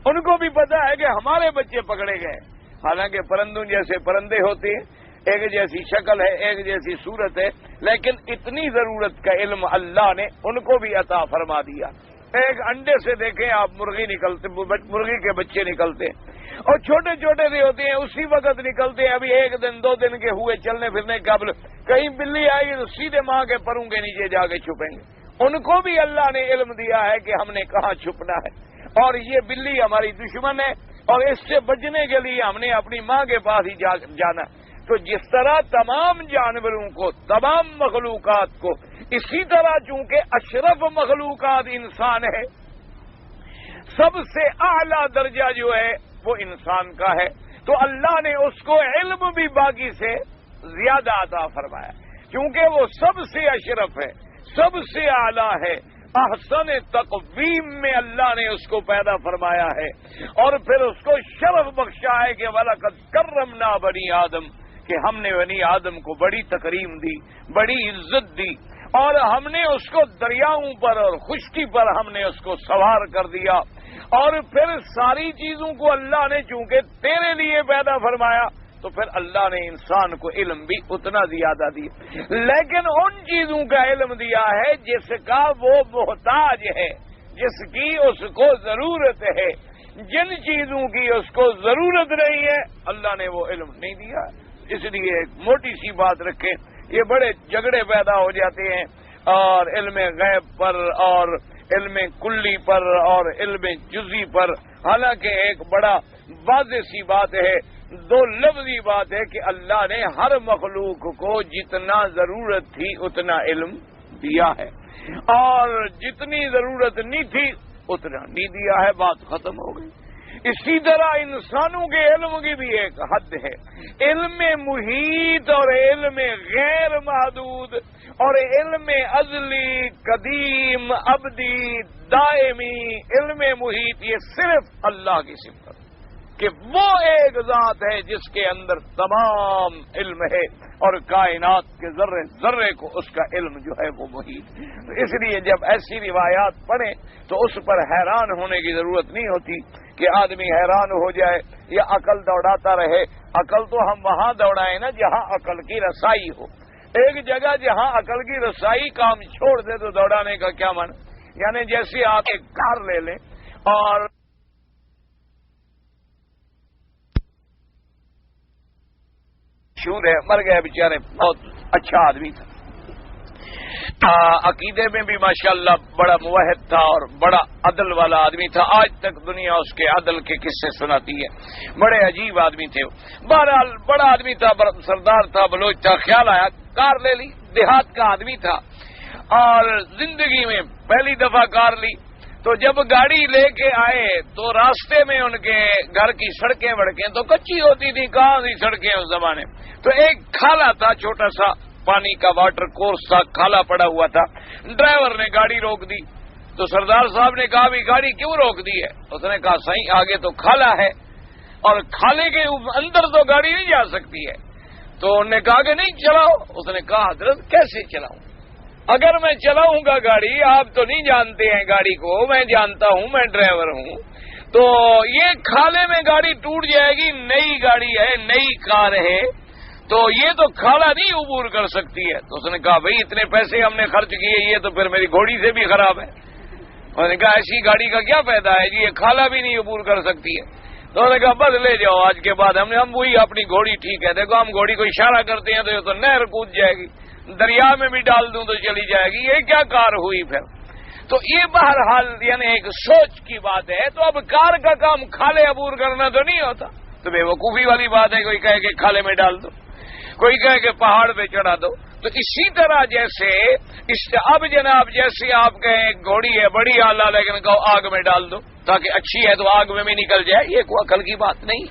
ان کو بھی پتا ہے کہ ہمارے بچے پکڑے گئے، حالانکہ پرندوں جیسے پرندے ہوتے ہیں، ایک جیسی شکل ہے، ایک جیسی صورت ہے، لیکن اتنی ضرورت کا علم اللہ نے ان کو بھی عطا فرما دیا۔ ایک انڈے سے دیکھیں آپ، مرغی کے بچے نکلتے ہیں اور چھوٹے چھوٹے سے ہوتے ہیں، اسی وقت نکلتے ہیں، ابھی 1 دن 2 دن کے ہوئے چلنے پھرنے قابل، کہیں بلی آئے گی تو سیدھے ماں کے پروں کے نیچے جا کے چھپیں گے۔ ان کو بھی اللہ نے علم دیا ہے کہ ہم نے کہاں چھپنا ہے، اور یہ بلی ہماری دشمن ہے اور اس سے بچنے کے لیے ہم نے اپنی ماں کے پاس ہی جانا۔ تو جس طرح تمام جانوروں کو، تمام مخلوقات کو، اسی طرح چونکہ اشرف مخلوقات انسان ہے، سب سے اعلیٰ درجہ جو ہے وہ انسان کا ہے، تو اللہ نے اس کو علم بھی باقی سے زیادہ عطا فرمایا، کیونکہ وہ سب سے اشرف ہے، سب سے اعلیٰ ہے، احسن تقویم میں اللہ نے اس کو پیدا فرمایا ہے، اور پھر اس کو شرف بخشا ہے کہ وَلَقَدْ كَرَّمْنَا بَنِي آدم، کہ ہم نے بنی آدم کو بڑی تکریم دی، بڑی عزت دی، اور ہم نے اس کو دریاؤں پر اور خشکی پر ہم نے اس کو سوار کر دیا، اور پھر ساری چیزوں کو اللہ نے چونکہ تیرے لیے پیدا فرمایا تو پھر اللہ نے انسان کو علم بھی اتنا زیادہ دیا، لیکن ان چیزوں کا علم دیا ہے جس کا وہ محتاج ہے، جس کی اس کو ضرورت ہے، جن چیزوں کی اس کو ضرورت نہیں ہے اللہ نے وہ علم نہیں دیا۔ اس لیے ایک موٹی سی بات رکھیں، یہ بڑے جھگڑے پیدا ہو جاتے ہیں، اور علم غیب پر اور علم کلی پر اور علم جزی پر، حالانکہ ایک بڑا واضح سی بات ہے، دو لفظی بات ہے کہ اللہ نے ہر مخلوق کو جتنا ضرورت تھی اتنا علم دیا ہے، اور جتنی ضرورت نہیں تھی اتنا نہیں دیا ہے، بات ختم ہو گئی۔ اسی طرح انسانوں کے علم کی بھی ایک حد ہے، علم محیط اور علم غیر محدود اور علم ازلی قدیم ابدی دائمی، علم محیط یہ صرف اللہ کی صفت کہ وہ ایک ذات ہے جس کے اندر تمام علم ہے، اور کائنات کے ذرے ذرے کو اس کا علم جو ہے وہ محیط۔ تو اس لیے جب ایسی روایات پڑھیں تو اس پر حیران ہونے کی ضرورت نہیں ہوتی کہ آدمی حیران ہو جائے یا عقل دوڑاتا رہے۔ عقل تو ہم وہاں دوڑائیں نا جہاں عقل کی رسائی ہو، ایک جگہ جہاں عقل کی رسائی کام چھوڑ دے تو دوڑانے کا کیا معنی؟ یعنی جیسے آپ ایک کار لے لیں اور مر گئے بیچارے، بہت اچھا آدمی تھا، عقیدے میں بھی ماشاءاللہ بڑا موحد تھا اور بڑا عدل والا آدمی تھا، آج تک دنیا اس کے عدل کے قصے سناتی ہے، بڑے عجیب آدمی تھے۔ بہرحال بڑا آدمی تھا، سردار تھا، بلوچ تھا، خیال آیا کار لے لی، دیہات کا آدمی تھا اور زندگی میں پہلی دفعہ کار لی، تو جب گاڑی لے کے آئے تو راستے میں ان کے گھر کی سڑکیں وڑکیں تو کچی ہوتی تھی، کہاں سی سڑکیں اس زمانے، تو ایک کھالا تھا، چھوٹا سا پانی کا واٹر کورس تھا، کھالا پڑا ہوا تھا۔ ڈرائیور نے گاڑی روک دی تو سردار صاحب نے کہا بھی گاڑی کیوں روک دی ہے؟ اس نے کہا صحیح آگے تو کھالا ہے اور کھالے کے اندر تو گاڑی نہیں جا سکتی ہے، تو انہوں نے کہا کہ نہیں چلاؤ۔ اس نے کہا حضرت کیسے چلاؤں؟ اگر میں چلاؤں گا گاڑی، آپ تو نہیں جانتے ہیں گاڑی کو، میں جانتا ہوں، میں ڈرائیور ہوں، تو یہ کھالے میں گاڑی ٹوٹ جائے گی، نئی گاڑی ہے، نئی کار ہے، تو یہ تو کھالا نہیں عبور کر سکتی ہے۔ تو اس نے کہا بھئی اتنے پیسے ہم نے خرچ کیے، یہ تو پھر میری گھوڑی سے بھی خراب ہے۔ انہوں نے کہا ایسی گاڑی کا کیا فائدہ ہے جی، یہ کھالا بھی نہیں عبور کر سکتی ہے۔ تو انہوں نے کہا بس لے جاؤ، آج کے بعد ہم وہی اپنی گھوڑی ٹھیک ہے، دیکھو ہم گھوڑی کو اشارہ کرتے ہیں تو یہ تو نہر کود جائے گی، دریا میں بھی ڈال دوں تو چلی جائے گی، یہ کیا کار ہوئی پھر؟ تو یہ بہرحال یعنی ایک سوچ کی بات ہے۔ تو اب کار کا کام کھالے عبور کرنا تو نہیں ہوتا، تو بے وقوفی والی بات ہے، کوئی کہے کہ کھالے میں ڈال دو، کوئی کہے کہ پہاڑ پہ چڑھا دو۔ تو اسی طرح جیسے اب جناب جیسے آپ کہیں گھوڑی ہے بڑی اعلیٰ لیکن کہو آگ میں ڈال دو تاکہ اچھی ہے تو آگ میں بھی نکل جائے، یہ کوئی عقل کی بات نہیں۔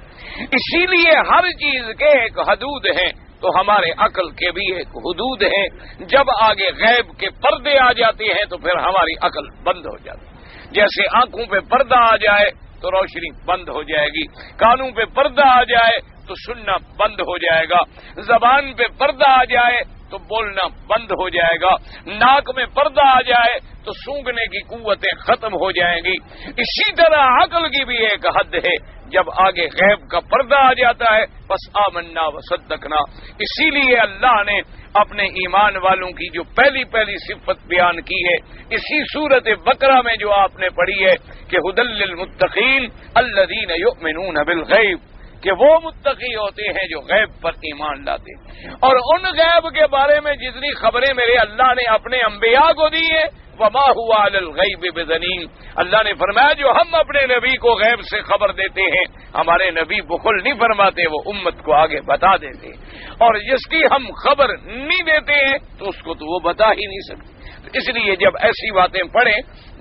اسی لیے ہر چیز کے ایک حدود ہیں، تو ہمارے عقل کے بھی ایک حدود ہیں۔ جب آگے غیب کے پردے آ جاتے ہیں تو پھر ہماری عقل بند ہو جاتی ہے۔ جیسے آنکھوں پہ پردہ آ جائے تو روشنی بند ہو جائے گی، کانوں پہ پردہ آ جائے تو سننا بند ہو جائے گا، زبان پہ پردہ آ جائے تو بولنا بند ہو جائے گا، ناک میں پردہ آ جائے تو سونگھنے کی قوتیں ختم ہو جائیں گی۔ اسی طرح عقل کی بھی ایک حد ہے، جب آگے غیب کا پردہ آ جاتا ہے بس آمنا و صدقنا۔ اسی لیے اللہ نے اپنے ایمان والوں کی جو پہلی صفت بیان کی ہے اسی سورت بقرہ میں جو آپ نے پڑھی ہے کہ ھدی للمتقین الذین یؤمنون بالغیب، کہ وہ متقی ہوتے ہیں جو غیب پر ایمان لاتے ہیں، اور ان غیب کے بارے میں جتنی خبریں میرے اللہ نے اپنے انبیاء کو دی ہے وما ہوا علی الغیب بضنین، اللہ نے فرمایا جو ہم اپنے نبی کو غیب سے خبر دیتے ہیں ہمارے نبی بخل نہیں فرماتے، وہ امت کو آگے بتا دیتے ہیں، اور جس کی ہم خبر نہیں دیتے ہیں تو اس کو تو وہ بتا ہی نہیں سکتے۔ اس لیے جب ایسی باتیں پڑھیں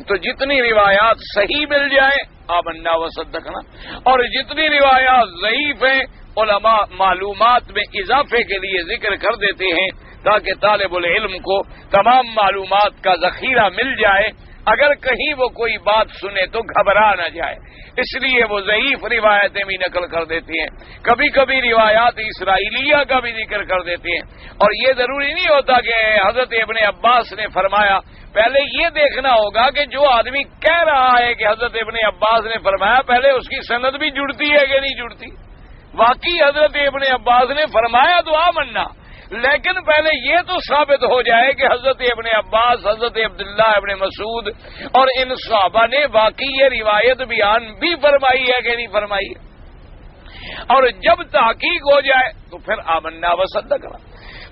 تو جتنی روایات صحیح مل جائیں آمنا و صدقنا، اور جتنی روایات ضعیف ہیں علماء معلومات میں اضافے کے لیے ذکر کر دیتے ہیں تاکہ طالب العلم کو تمام معلومات کا ذخیرہ مل جائے، اگر کہیں وہ کوئی بات سنے تو گھبرا نہ جائے۔ اس لیے وہ ضعیف روایتیں بھی نقل کر دیتے ہیں، کبھی کبھی روایات اسرائیلیہ کا بھی ذکر کر دیتے ہیں، اور یہ ضروری نہیں ہوتا کہ حضرت ابن عباس نے فرمایا۔ پہلے یہ دیکھنا ہوگا کہ جو آدمی کہہ رہا ہے کہ حضرت ابن عباس نے فرمایا، پہلے اس کی سند بھی جڑتی ہے کہ نہیں جڑتی۔ واقعی حضرت ابن عباس نے فرمایا تو آمنا، لیکن پہلے یہ تو ثابت ہو جائے کہ حضرت ابن عباس، حضرت عبداللہ ابن مسعود اور ان صحابہ نے واقعی یہ روایت بیان بھی فرمائی ہے کہ نہیں فرمائی ہے، اور جب تحقیق ہو جائے تو پھر آمنا و صدقنا۔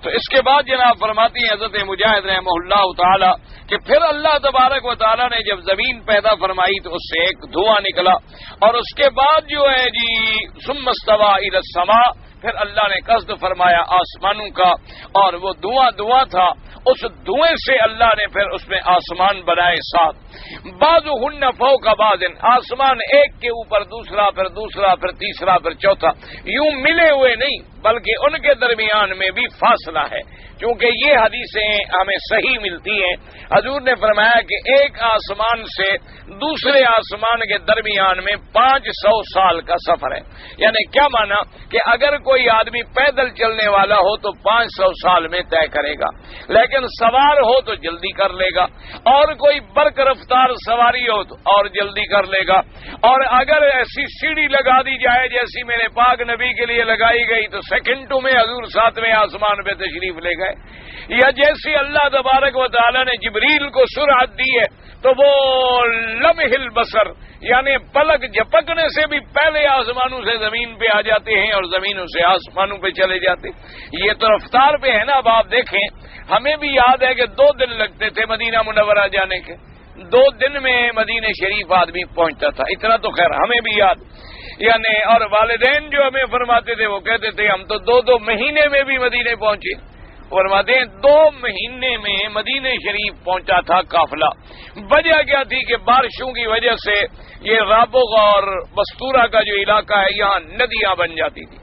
تو اس کے بعد جناب فرماتی ہیں حضرت مجاہد رحمہ اللہ تعالی کہ پھر اللہ تبارک و تعالی نے جب زمین پیدا فرمائی تو اس سے ایک دھواں نکلا، اور اس کے بعد جو ہے جی ثم استوى الى السماء، پھر اللہ نے قصد فرمایا آسمانوں کا، اور وہ دھواں تھا، اس دھوئیں سے اللہ نے پھر اس میں آسمان بنائے ساتھ، بعضہن فوق بعض، آسمان ایک کے اوپر دوسرا، پھر دوسرا، پھر تیسرا، پھر چوتھا، یوں ملے ہوئے نہیں بلکہ ان کے درمیان میں بھی فاصلہ ہے، کیونکہ یہ حدیثیں ہمیں صحیح ملتی ہیں۔ حضور نے فرمایا کہ ایک آسمان سے دوسرے آسمان کے درمیان میں 500 سال کا سفر ہے، یعنی کیا مانا کہ اگر کوئی آدمی پیدل چلنے والا ہو تو 500 سال میں طے کرے گا، لیکن سوار ہو تو جلدی کر لے گا، اور کوئی برق رفتار سواری ہو تو اور جلدی کر لے گا، اور اگر ایسی سیڑھی لگا دی جائے جیسی میرے پاک نبی کے لیے لگائی گئی تو سیکنڈوں میں حضور 7ویں آسمان پہ تشریف لے گئے، یا جیسی اللہ تبارک و تعالی نے جبریل کو سرعت دی ہے تو وہ لمح البصر یعنی پلک جھپکنے سے بھی پہلے آسمانوں سے زمین پہ آ جاتے ہیں اور زمینوں سے آسمانوں پہ چلے جاتے۔ یہ تو رفتار پہ ہے نا۔ اب آپ دیکھیں، ہمیں بھی یاد ہے کہ 2 دن لگتے تھے مدینہ منورہ جانے کے، 2 دن میں مدینہ شریف آدمی پہنچتا تھا، اتنا تو خیر ہمیں بھی یاد، یعنی اور والدین جو ہمیں فرماتے تھے وہ کہتے تھے ہم تو 2 مہینے میں بھی مدینے پہنچے۔ فرماتے ہیں 2 مہینے میں مدینہ شریف پہنچا تھا قافلہ۔ وجہ کیا تھی کہ بارشوں کی وجہ سے یہ رابغ اور بستورہ کا جو علاقہ ہے یہاں ندیاں بن جاتی تھی۔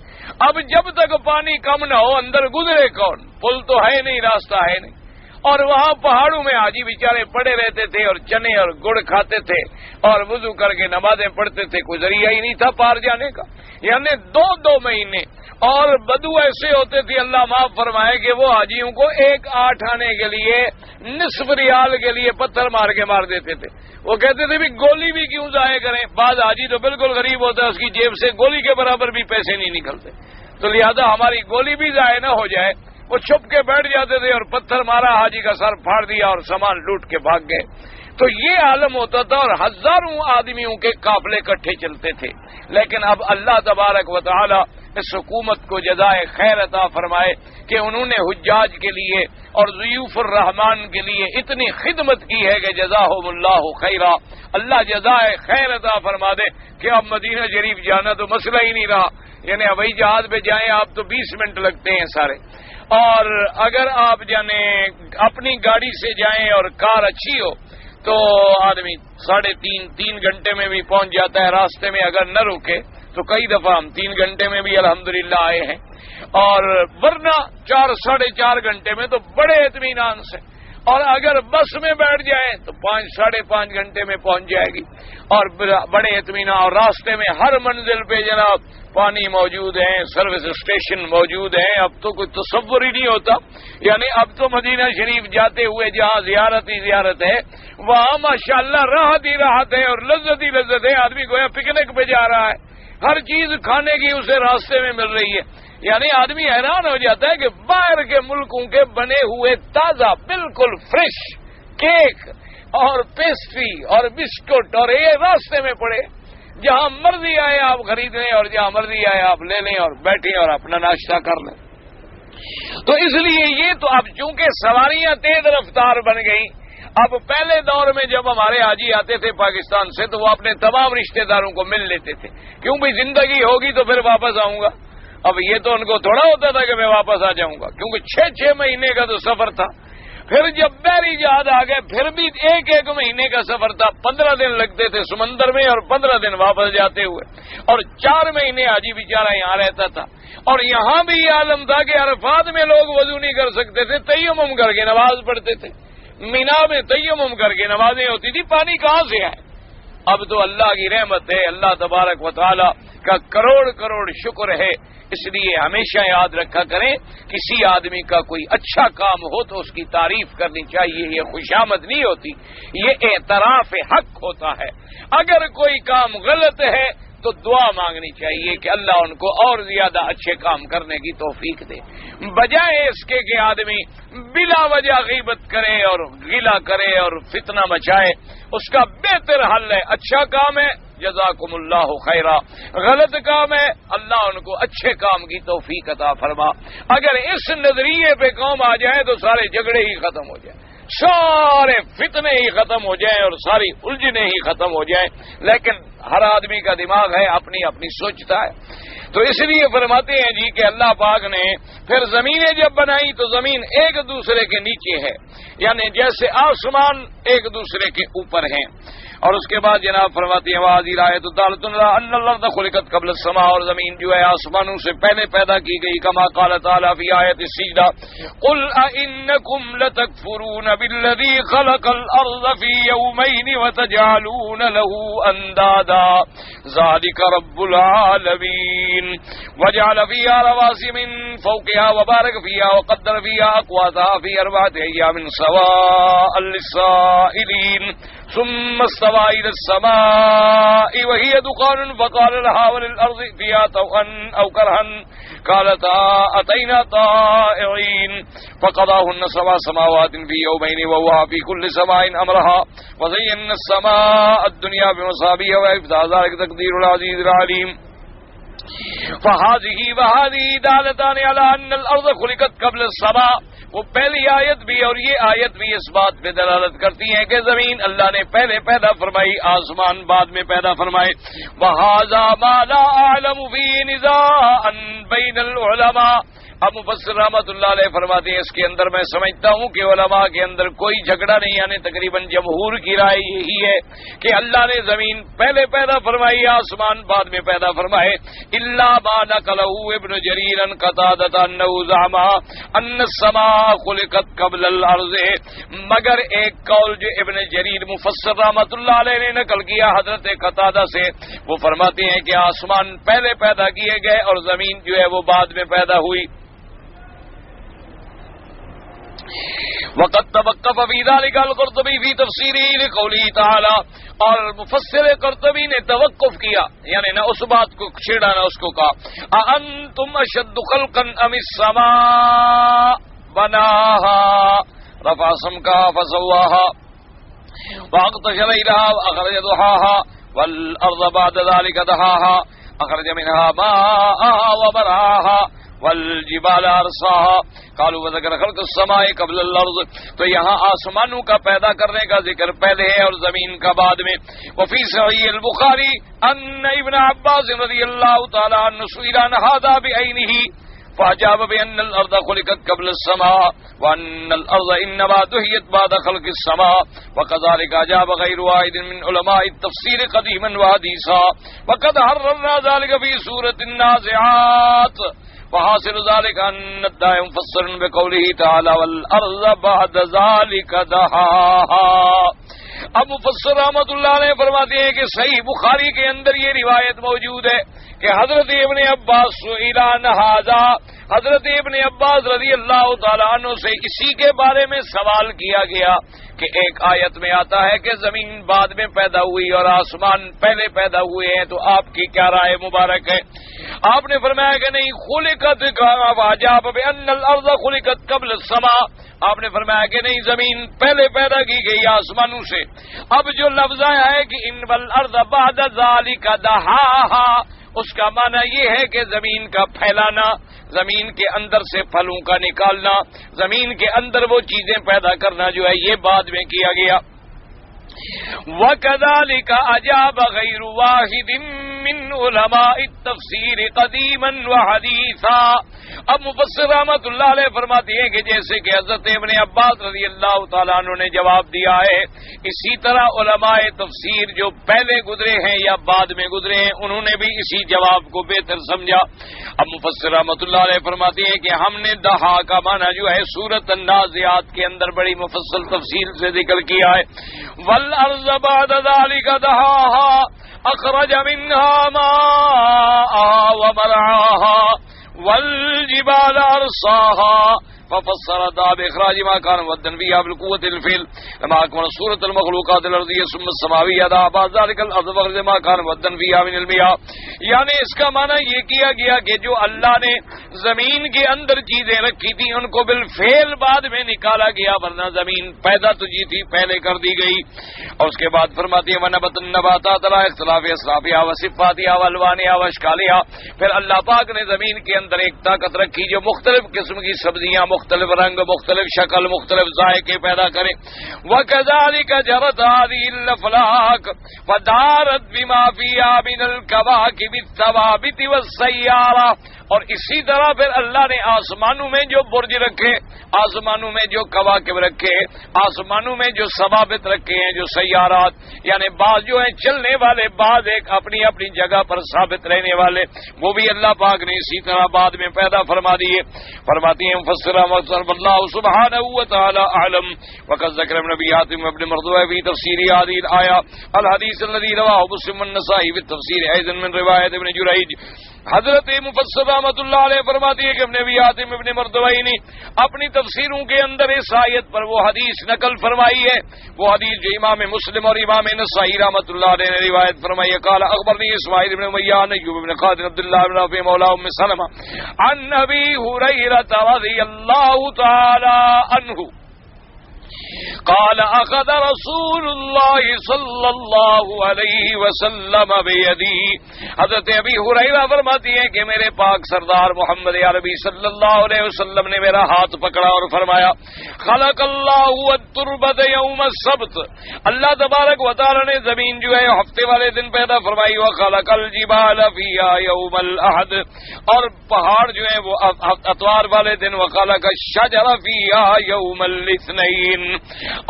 اب جب تک پانی کم نہ ہو اندر گزرے کون، پل تو ہے نہیں، راستہ ہے نہیں، اور وہاں پہاڑوں میں حاجی بیچارے پڑے رہتے تھے اور چنے اور گڑ کھاتے تھے اور وضو کر کے نمازیں پڑھتے تھے، کوئی ذریعہ ہی نہیں تھا پار جانے کا، یعنی 2 مہینے۔ اور بدو ایسے ہوتے تھے اللہ معاف فرمائے کہ وہ حاجیوں کو 1 آنے کے لیے نصف ریال کے لیے پتھر مار کے مار دیتے تھے۔ وہ کہتے تھے بھی گولی بھی کیوں ضائع کریں، بعض حاجی تو بالکل غریب ہوتا ہے، اس کی جیب سے گولی کے برابر بھی پیسے نہیں نکلتے، تو لہذا ہماری گولی بھی ضائع نہ ہو جائے، وہ چھپ کے بیٹھ جاتے تھے اور پتھر مارا، حاجی کا سر پھاڑ دیا اور سامان لوٹ کے بھاگ گئے۔ تو یہ عالم ہوتا تھا اور ہزاروں آدمیوں کے قافلے اکٹھے چلتے تھے۔ لیکن اب اللہ تبارک و تعالی اس حکومت کو جزائے خیر عطا فرمائے کہ انہوں نے حجاج کے لیے اور ضیوف الرحمان کے لیے اتنی خدمت کی ہے کہ جزاہم اللہ خیرا، اللہ جزائے خیر عطا فرما دے کہ اب مدینہ شریف جانا تو مسئلہ ہی نہیں رہا، یعنی ہوائی جہاز پہ جائیں آپ تو 20 منٹ لگتے ہیں سارے، اور اگر آپ جانے اپنی گاڑی سے جائیں اور کار اچھی ہو تو آدمی 3.5 گھنٹے میں بھی پہنچ جاتا ہے، راستے میں اگر نہ رکے تو کئی دفعہ ہم 3 گھنٹے میں بھی الحمدللہ آئے ہیں، اور ورنہ 4-4.5 گھنٹے میں تو بڑے اطمینان سے، اور اگر بس میں بیٹھ جائیں تو 5-5.5 گھنٹے میں پہنچ جائے گی، اور بڑے اطمینان، اور راستے میں ہر منزل پہ جناب پانی موجود ہے، سروس اسٹیشن موجود ہیں، اب تو کوئی تصور ہی نہیں ہوتا، یعنی اب تو مدینہ شریف جاتے ہوئے جہاں زیارت ہی زیارت ہے وہاں ماشاءاللہ راحت ہی راحت ہے اور لذت ہی لذت ہے، آدمی گویا پکنک پہ جا رہا ہے، ہر چیز کھانے کی اسے راستے میں مل رہی ہے، یعنی آدمی حیران ہو جاتا ہے کہ باہر کے ملکوں کے بنے ہوئے تازہ بالکل فریش کیک اور پیسٹری اور بسکٹ اور یہ راستے میں پڑے، جہاں مرضی آئے آپ خرید لیں اور جہاں مرضی آئے آپ لے لیں اور بیٹھیں اور اپنا ناشتہ کر لیں۔ تو اس لیے یہ تو اب چونکہ سواریاں تیز رفتار بن گئی، اب پہلے دور میں جب ہمارے حاجی آتے تھے پاکستان سے تو وہ اپنے تمام رشتہ داروں کو مل لیتے تھے، کیوں بھائی زندگی ہوگی تو پھر واپس آؤں گا، اب یہ تو ان کو تھوڑا ہوتا تھا کہ میں واپس آ جاؤں گا، کیونکہ 6 مہینے کا تو سفر تھا، پھر جب بحریجات آ گئے پھر بھی ایک مہینے کا سفر تھا، 15 دن لگتے تھے سمندر میں اور 15 دن واپس جاتے ہوئے، اور 4 مہینے حاجی بیچارہ یہاں رہتا تھا۔ اور یہاں بھی یہ عالم تھا کہ عرفات میں لوگ وضو نہیں کر سکتے تھے، تیمم کر کے نماز پڑھتے تھے، مینا میں تیمم کر کے نمازیں ہوتی تھی، پانی کہاں سے آئے؟ اب تو اللہ کی رحمت ہے، اللہ تبارک و تعالی کا کروڑ کروڑ شکر ہے۔ اس لیے ہمیشہ یاد رکھا کریں، کسی آدمی کا کوئی اچھا کام ہو تو اس کی تعریف کرنی چاہیے، یہ خوشامد نہیں ہوتی، یہ اعتراف حق ہوتا ہے۔ اگر کوئی کام غلط ہے تو دعا مانگنی چاہیے کہ اللہ ان کو اور زیادہ اچھے کام کرنے کی توفیق دے، بجائے اس کے کہ آدمی بلا وجہ غیبت کرے اور گلہ کرے اور فتنہ مچائے۔ اس کا بہتر حل ہے، اچھا کام ہے جزاکم اللہ خیرا، غلط کام ہے اللہ ان کو اچھے کام کی توفیق عطا فرما۔ اگر اس نظریے پہ قوم آ جائے تو سارے جھگڑے ہی ختم ہو جائیں، سارے فتنے ہی ختم ہو جائیں اور ساری الجھنیں ہی ختم ہو جائیں، لیکن ہر آدمی کا دماغ ہے، اپنی اپنی سوچتا ہے۔ تو اس لیے فرماتے ہیں جی کہ اللہ پاک نے پھر زمینیں جب بنائی تو زمین ایک دوسرے کے نیچے ہے، یعنی جیسے آسمان ایک دوسرے کے اوپر ہیں۔ اور اس کے بعد جناب فرماتی ہیں وَهَذِهِ الْآيَةُ دَالَّةٌ عَلَىٰ أَنَّ الْأَرْضَ خُلِقَتْ قَبْلَ السَّمَاءِ، اور زمین جو ہے آسمانوں سے پہلے پیدا کی گئی، كما قال تعالیٰ فی آیت السجدہ قُلْ أَإِنَّكُمْ لَتَكْفُرُونَ بِالَّذِي خَلَقَ الْأَرْضَ فِي يَوْمَيْنِ وَتَجْعَلُونَ لَهُ أَندَادًا ذَلِكَ رَبُّ الْعَالَمِينَ وَجَعَلَ فِيهَا رَوَاسِيَ مِن فَوْقِهَا وَبَارَكَ فِيهَا وَقَدَّرَ فِيهَا أَقْوَاتَهَا فِي 4 أَيَّامٍ سَوَاءً لِّلسَّائِلِينَ ثم استوى إلى السماء وهي دخان فقال لها وللأرض ائتيا طوعا أو كرها قالتا أتينا طائعين فقضاهن 7 سماوات في يومين وهو في كل سماء أمرها وزينا السماء الدنيا بمصابيح وحفظها ذلك تقدير العزيز العليم فهذه وهذه دالتان على أن الأرض خلقت قبل السماء۔ وہ پہلی آیت بھی اور یہ آیت بھی اس بات پہ دلالت کرتی ہیں کہ زمین اللہ نے پہلے پیدا فرمائی، آسمان بعد میں پیدا فرمائے۔ وَهَذَا مَا لَا أَعْلَمُ فِيهِ نِزَاعًا بَيْنَ الْعُلَمَاء۔ اب مفسر رحمۃ اللہ علیہ فرماتے ہیں اس کے اندر میں سمجھتا ہوں کہ علماء کے اندر کوئی جھگڑا نہیں، یعنی تقریباً جمہور کی رائے یہی ہے کہ اللہ نے زمین پہلے پیدا فرمائی، آسمان بعد میں پیدا فرمائے۔ الا ما نقلہ ابن جریر عن قتادہ انہ زعم ان السماء خلقت قبل الارض، مگر ایک قول جو ابن جریر مفسر رحمۃ اللہ علیہ نے نقل کیا حضرت قتادہ سے، وہ فرماتے ہیں کہ آسمان پہلے پیدا کیے گئے اور زمین جو ہے وہ بعد میں پیدا ہوئی۔ وقد توقف في ذلك القرطبي في تفسيره لقوله تعالى، اور مفسر قرطبی نے توقف کیا، یعنی نہ اس بات کو چھیڑا نہ اس کو کہا أأنتم أشد خلقا أم السماء بناها رفع سمكها فسواها وأغطش ليلها وأخرج ضحاها والأرض بعد ذلك دحاها أخرج منها ماءها ومرعاها والجبال ارساها قالوا وذكر خلق السماء قبل الارض۔ تو یہاں آسمانوں کا پیدا کرنے کا ذکر پہلے ہے اور زمین کا بعد میں۔ وفي صحيح البخاري ان ابن عباس رضی اللہ تعالی عنہ سئل عن هذا بعينه فأجاب بأن الأرض خلقت قبل السماء وأن الأرض إنما دهيت بعد خلق السماء، وكذلك أجاب غير واحد من علماء التفسير قديما وحديثا، وقد حررنا ذلك في سورة النازعات، وحاصل ذلك أن الداعي مفسر بقوله تعالى والأرض بعد ذلك دحاها۔ اب مفسر رحمۃ اللہ علیہ فرماتے ہیں کہ صحیح بخاری کے اندر یہ روایت موجود ہے کہ حضرت ابن عباس سئل عن هذا، حضرت ابن عباس رضی اللہ تعالیٰ عنہ سے اسی کے بارے میں سوال کیا گیا کہ ایک آیت میں آتا ہے کہ زمین بعد میں پیدا ہوئی اور آسمان پہلے پیدا ہوئے ہیں، تو آپ کی کیا رائے مبارک ہے؟ آپ نے فرمایا کہ نہیں، خلقت فاجاب بان الارض خلقت قبل السماء، آپ نے فرمایا کہ نہیں، زمین پہلے پیدا کی گئی آسمانوں سے۔ اب جو لفظ آیا ہے کہ ان والارض بعد ذلك دحاها، اس کا معنی یہ ہے کہ زمین کا پھیلانا، زمین کے اندر سے پھلوں کا نکالنا، زمین کے اندر وہ چیزیں پیدا کرنا جو ہے یہ بعد میں کیا گیا۔ وَكَذَلِكَ أَجَابَ غَيْرُ وَاحِدٍ من علماء التفسیر قدیما وحدیثا. اب مفسر رحمۃ اللہ علیہ فرماتی ہیں کہ جیسے کہ حضرت ابن عباس رضی اللہ تعالیٰ عنہ نے جواب دیا ہے، اسی طرح علماء تفسیر جو پہلے گزرے ہیں یا بعد میں گزرے ہیں انہوں نے بھی اسی جواب کو بہتر سمجھا. اب مفسر رحمۃ اللہ علیہ فرماتی ہیں کہ ہم نے دہا کا معنی جو ہے سورۃ النازعات کے اندر بڑی مفصل تفصیل سے ذکر کیا ہے. والارض بعد ذلك دہاها اخرج منها ماءها ومرعاها والجبال ارساها ففسر ذا باخراج ما كان مودن فيها بالقوه الفعل لما اكمل سوره المخلوقات الارضيه ثم السماويه ذا بعد ذلك الارض وغير ما كان مودن فيها من المياه. یعنی اس کا معنی یہ کیا گیا کہ جو اللہ نے زمین کے اندر چیزیں رکھی تھی ان کو بالفعل بعد میں نکالا گیا، ورنہ زمین پیدا تو جی تھی پہلے کر دی گئی. اور اس کے بعد فرماتی ہے ونبت النباتات لا اختلاف اصرافها وصفاتها والوانها واشكالها. پھر اللہ پاک نے زمین کے اندر ایک طاقت رکھی جو مختلف قسم کی سبزیاں، مختلف رنگ، مختلف شکل، مختلف ذائقے پیدا کرے. وَكَذَلِكَ جَرَتْ هَذِهِ الْأَفْلَاكُ فَدَارَتْ بِمَا فِيهَا مِنَ الْكَوَاكِبِ الثَّوَابِتِ وَالسَّيَّارَةِ. اور اسی طرح پھر اللہ نے آسمانوں میں جو برج رکھے، آسمانوں میں جو کواکب رکھے، آسمانوں میں جو ثوابت رکھے ہیں، جو سیارات یعنی بعض جو ہیں چلنے والے، بعض ایک اپنی اپنی جگہ پر ثابت رہنے والے، وہ بھی اللہ پاک نے اسی طرح بعد میں پیدا فرما دیے. فرماتی ہیں مفسر اللہ سبحانہ وتعالی اعلم. وقد ذکر ابن ابی حاتم ابن مردوہ فی تفسیر هذه الآیہ الحدیث الذی رواه مسلم والنسائی فی التفسیر ایضا من روایت ابن جریج. حضرت مفسر رحمۃ اللہ علیہ فرماتی ہے کہ ابن ابی حاتم ابن مردوی نے اپنی تفسیروں کے اندر اس آیت پر وہ حدیث نقل فرمائی ہے، وہ حدیث جو امام مسلم اور امام نسائی رحمۃ اللہ علیہ نے روایت فرمائی ہے. قال اخبرنی اسماعیل بن امیہ ایوب بن خالد عبد اللہ بن رافع مولا ام سلمہ عن ابی ہریرہ رضی اللہ تعالی عنہ قال اخذ رسول اللہ صلی اللہ علیہ وسلم بیدی. حضرت ابی ہریرہ فرماتی ہیں کہ میرے پاک سردار محمد عربی صلی اللہ علیہ وسلم نے میرا ہاتھ پکڑا اور فرمایا خلق اللہ التربۃ یوم السبت. اللہ تبارک و تعالی نے زمین جو ہے ہفتے والے دن پیدا فرمائی. وخلق الجبال فیہا یوم الاحد. اور پہاڑ جو ہیں وہ اتوار والے دن. وخلق الشجر فیہا یوم الاثنین.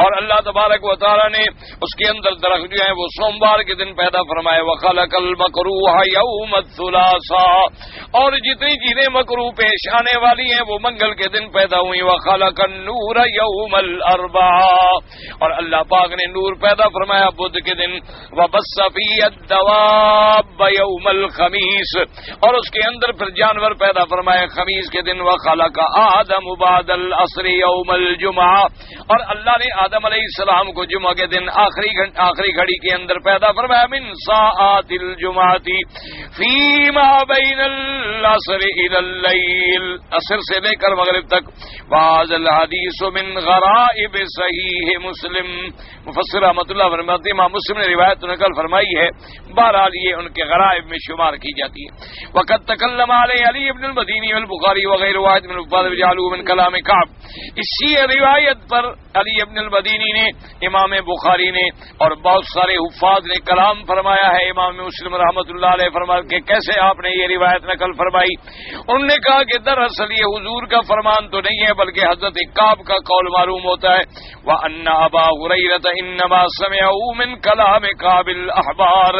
اور اللہ تبارک و تعالی نے اس کے اندر درخت جو ہیں وہ سوموار کے دن پیدا فرمائے. وخلق المکروہ یوم الثلاثاء. اور جتنی چیزیں مکروہ پیش آنے والی ہیں وہ منگل کے دن پیدا ہوئی. وخلق النور یوم الاربعاء. اور اللہ پاک نے نور پیدا فرمایا بدھ کے دن. وبث فیہ الدواب یوم الخمیس. اور اس کے اندر پھر جانور پیدا فرمائے خمیس کے دن. وخلق آدم بعد العصر یوم الجمعہ. اور اللہ نے آدم علیہ السلام کو جمعہ کے دن آخری گھڑی کے اندر پیدا فرمایا. من ساعات الجمعۃ فیما بین العصر الی اللیل. عصر سے لے کر مغرب تک. وهذا الحدیث من غرائب صحیح مسلم. مفسر رحمۃ اللہ فرماتے ہیں امام مسلم نے روایت نقل فرمائی ہے، بہرحال یہ ان کے غرائب میں شمار کی جاتی ہے. وقد تکلم علیہ علی ابن المدینی والبخاری وغیر واحد من الفاظ جعلوه من کلام کعب. اسی روایت پر علی ابن المدینی نے، امام بخاری نے اور بہت سارے حفاظ نے کلام فرمایا ہے. امام مسلم رحمۃ اللہ علیہ فرماتے کہ کیسے آپ نے یہ روایت نقل فرمائی. انہوں نے کہا کہ دراصل یہ حضور کا فرمان تو نہیں ہے بلکہ حضرت کعب کا قول معلوم ہوتا ہے. وَأَنَّ أَبَا هُرَيْرَةَ إِنَّمَا سَمِعَهُ مِنْ كَلَامِ كَعْبِ الْأَحْبَارِ.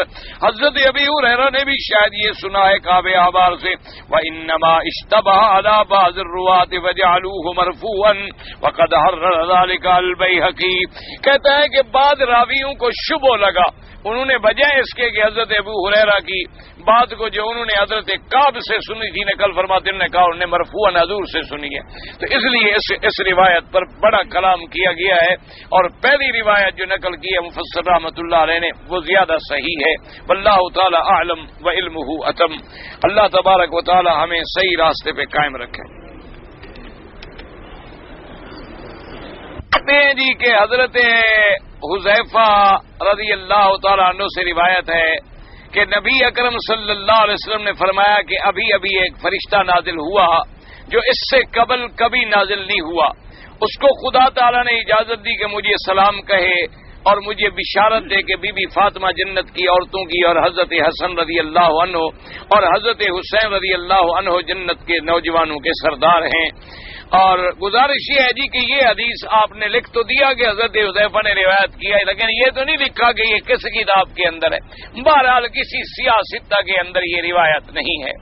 حضرت ابی ہریرہ نے بھی شاید یہ سنا ہے کعب احبار سے. وَإِنَّمَا اشْتَبَهَ عَلَى بَعْضِ الرُّوَاةِ فَجَعَلُوهُ مَرْفُوعًا وَقَدْ حَرَّرَ ذَلِكَ الْبَيْهَقِي. کہتا ہے کہ بعض راویوں کو شبہ لگا، انہوں نے بجائے اس کے کہ حضرت ابو ہریرہ کی بات کو جو انہوں نے حضرت کعب سے سنی تھی نقل فرماتے نے کہا انہوں نے مرفوعاً حضور سے سنی ہے. تو اس لیے اس روایت پر بڑا کلام کیا گیا ہے. اور پہلی روایت جو نقل کی ہے مفسر رحمۃ اللہ علیہ نے وہ زیادہ صحیح ہے. واللہ تعالی اعلم وعلمہ اتم. اللہ تبارک و تعالی ہمیں صحیح راستے پہ قائم رکھے. کہتے ہیں جی کہ حضرت حذیفہ رضی اللہ تعالیٰ عنہ سے روایت ہے کہ نبی اکرم صلی اللہ علیہ وسلم نے فرمایا کہ ابھی ابھی ایک فرشتہ نازل ہوا جو اس سے قبل کبھی نازل نہیں ہوا. اس کو خدا تعالیٰ نے اجازت دی کہ مجھے سلام کہے اور مجھے بشارت دے کہ بی بی فاطمہ جنت کی عورتوں کی اور حضرت حسن رضی اللہ عنہ اور حضرت حسین رضی اللہ عنہ جنت کے نوجوانوں کے سردار ہیں. اور گزارش یہ ہے جی کہ یہ حدیث آپ نے لکھ تو دیا کہ حضرت حذیفہ نے روایت کیا ہے، لیکن یہ تو نہیں لکھا کہ یہ کس کتاب کے اندر ہے. بہرحال کسی سیاستہ کے اندر یہ روایت نہیں ہے،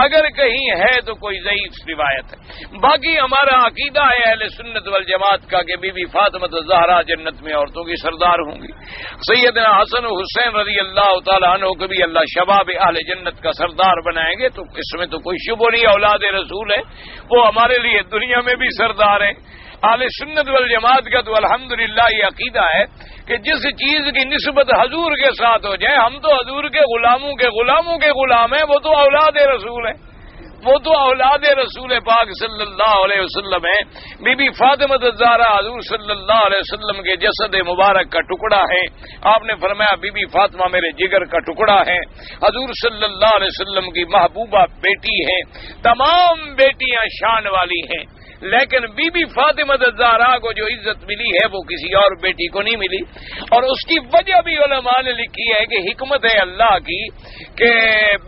اگر کہیں ہے تو کوئی ضعیف روایت ہے. باقی ہمارا عقیدہ ہے اہل سنت والجماعت کا کہ بی بی فاطمہ الزہرا جنت میں عورتوں کی سردار ہوں گی. سیدنا حسن و حسین رضی اللہ تعالی عنہ کو بھی اللہ شباب اہل جنت کا سردار بنائیں گے، تو اس میں تو کوئی شبہ نہیں. اولاد رسول ہے، وہ ہمارے لیے دنیا میں بھی سردار ہیں. اہل سنت والجماعت کا تو الحمدللہ یہ عقیدہ ہے کہ جس چیز کی نسبت حضور کے ساتھ ہو جائے، ہم تو حضور کے غلاموں کے غلام ہیں، وہ تو اولاد رسول ہیں، وہ تو اولاد رسول پاک صلی اللہ علیہ وسلم ہے. بی بی فاطمہ الزہرا حضور صلی اللہ علیہ وسلم کے جسد مبارک کا ٹکڑا ہے. آپ نے فرمایا بی بی فاطمہ میرے جگر کا ٹکڑا ہے. حضور صلی اللہ علیہ وسلم کی محبوبہ بیٹی ہے. تمام بیٹیاں شان والی ہیں، لیکن بی بی فاطمہ الزہرا کو جو عزت ملی ہے وہ کسی اور بیٹی کو نہیں ملی. اور اس کی وجہ بھی علماء نے لکھی ہے کہ حکمت ہے اللہ کی کہ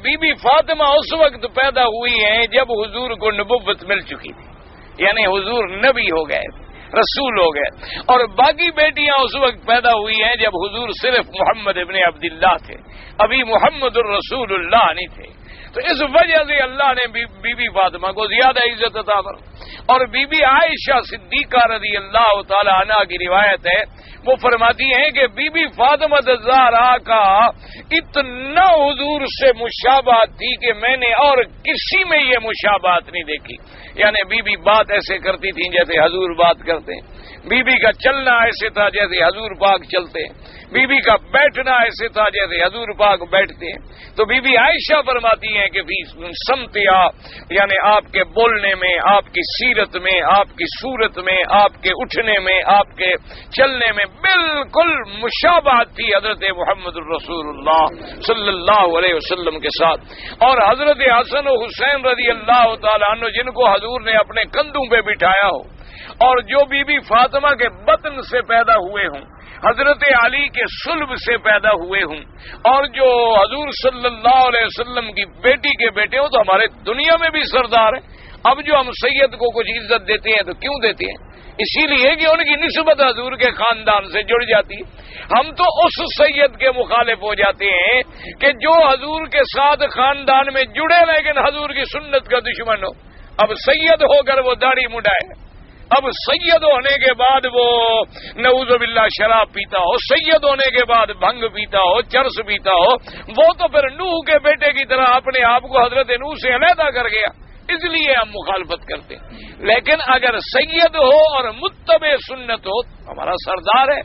بی بی فاطمہ اس وقت پیدا ہوئی ہیں جب حضور کو نبوت مل چکی تھی، یعنی حضور نبی ہو گئے، رسول ہو گئے. اور باقی بیٹیاں اس وقت پیدا ہوئی ہیں جب حضور صرف محمد ابن عبداللہ تھے، ابھی محمد الرسول اللہ نہیں تھے. تو اس وجہ سے اللہ نے بی بی فاطمہ کو زیادہ عزت عطا کر. اور بی بی عائشہ صدیقہ رضی اللہ تعالی عنہا کی روایت ہے، وہ فرماتی ہیں کہ بی بی فاطمہ الزہرا کا اتنا حضور سے مشابہت تھی کہ میں نے اور کسی میں یہ مشابہت نہیں دیکھی. یعنی بی بی بات ایسے کرتی تھی جیسے حضور بات کرتے ہیں، بی بی کا چلنا ایسے تھا جیسے حضور پاک چلتے ہیں، بی بی کا بیٹھنا ایسے تھا جیسے حضور پاک بیٹھتے ہیں. تو بی بی عائشہ فرماتی ہیں کہ سمتیا، یعنی آپ کے بولنے میں، آپ کی سیرت میں، آپ کی صورت میں، آپ کے اٹھنے میں، آپ کے چلنے میں بالکل مشابہت تھی حضرت محمد الرسول اللہ صلی اللہ علیہ وسلم کے ساتھ. اور حضرت حسن و حسین رضی اللہ تعالیٰ عنہ جن کو حضور نے اپنے کندھوں پہ بٹھایا ہو، اور جو بی بی فاطمہ کے بطن سے پیدا ہوئے ہوں، حضرت علی کے صلب سے پیدا ہوئے ہوں، اور جو حضور صلی اللہ علیہ وسلم کی بیٹی کے بیٹے ہوں، تو ہمارے دنیا میں بھی سردار ہیں. اب جو ہم سید کو کچھ عزت دیتے ہیں تو کیوں دیتے ہیں؟ اسی لیے کہ ان کی نسبت حضور کے خاندان سے جڑ جاتی ہے. ہم تو اس سید کے مخالف ہو جاتے ہیں کہ جو حضور کے ساتھ خاندان میں جڑے لیکن حضور کی سنت کا دشمن ہو. اب سید ہو کر وہ داڑھی مڈائے، اب سید ہونے کے بعد وہ نعوذ باللہ شراب پیتا ہو، سید ہونے کے بعد بھنگ پیتا ہو، چرس پیتا ہو، وہ تو پھر نوح کے بیٹے کی طرح اپنے آپ کو حضرت نوح سے علیحدہ کر گیا. اس لیے ہم مخالفت کرتے ہیں. لیکن اگر سید ہو اور متبع سنت ہو ہمارا سردار ہے.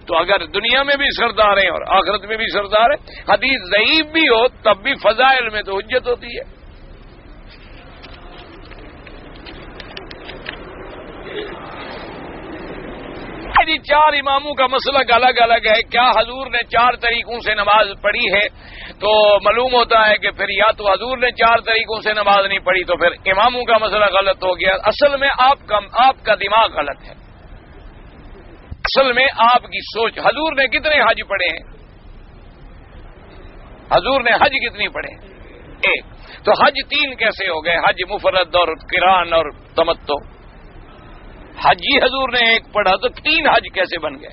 تو اگر دنیا میں بھی سردار ہیں اور آخرت میں بھی سردار ہے، حدیث ضعیف بھی ہو تب بھی فضائل میں تو حجت ہوتی ہے. جی 4 اماموں کا مسلک الگ الگ ہے. کیا حضور نے 4 طریقوں سے نماز پڑھی ہے؟ تو معلوم ہوتا ہے کہ پھر یا تو حضور نے 4 طریقوں سے نماز نہیں پڑھی تو پھر اماموں کا مسئلہ غلط ہو گیا. اصل میں آپ کا دماغ غلط ہے. اصل میں آپ کی سوچ. حضور نے کتنے حج پڑھے ہیں؟ حضور نے حج کتنی پڑھے ہیں؟ 1. تو حج 3 کیسے ہو گئے؟ حج مفرد اور قران اور تمتع. حج ہی حضور نے 1 پڑھا تو 3 حج کیسے بن گئے؟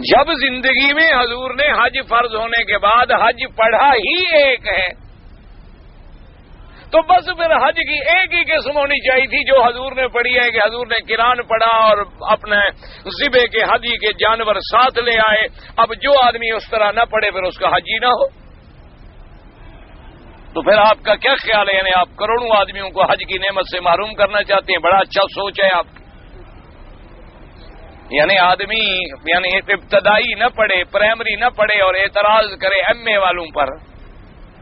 جب زندگی میں حضور نے حج فرض ہونے کے بعد حج پڑھا ہی 1 ہے تو بس پھر حج کی 1 ہی قسم ہونی چاہیے تھی جو حضور نے پڑھی ہے کہ حضور نے قران پڑھا اور اپنے ذبح کے حدی کے جانور ساتھ لے آئے. اب جو آدمی اس طرح نہ پڑھے پھر اس کا حج ہی نہ ہو. تو پھر آپ کا کیا خیال ہے؟ یعنی آپ کروڑوں آدمیوں کو حج کی نعمت سے محروم کرنا چاہتے ہیں. بڑا اچھا سوچ ہے آپ کی. یعنی آدمی ابتدائی نہ پڑھے، پرائمری نہ پڑھے اور اعتراض کرے ایم اے والوں پر،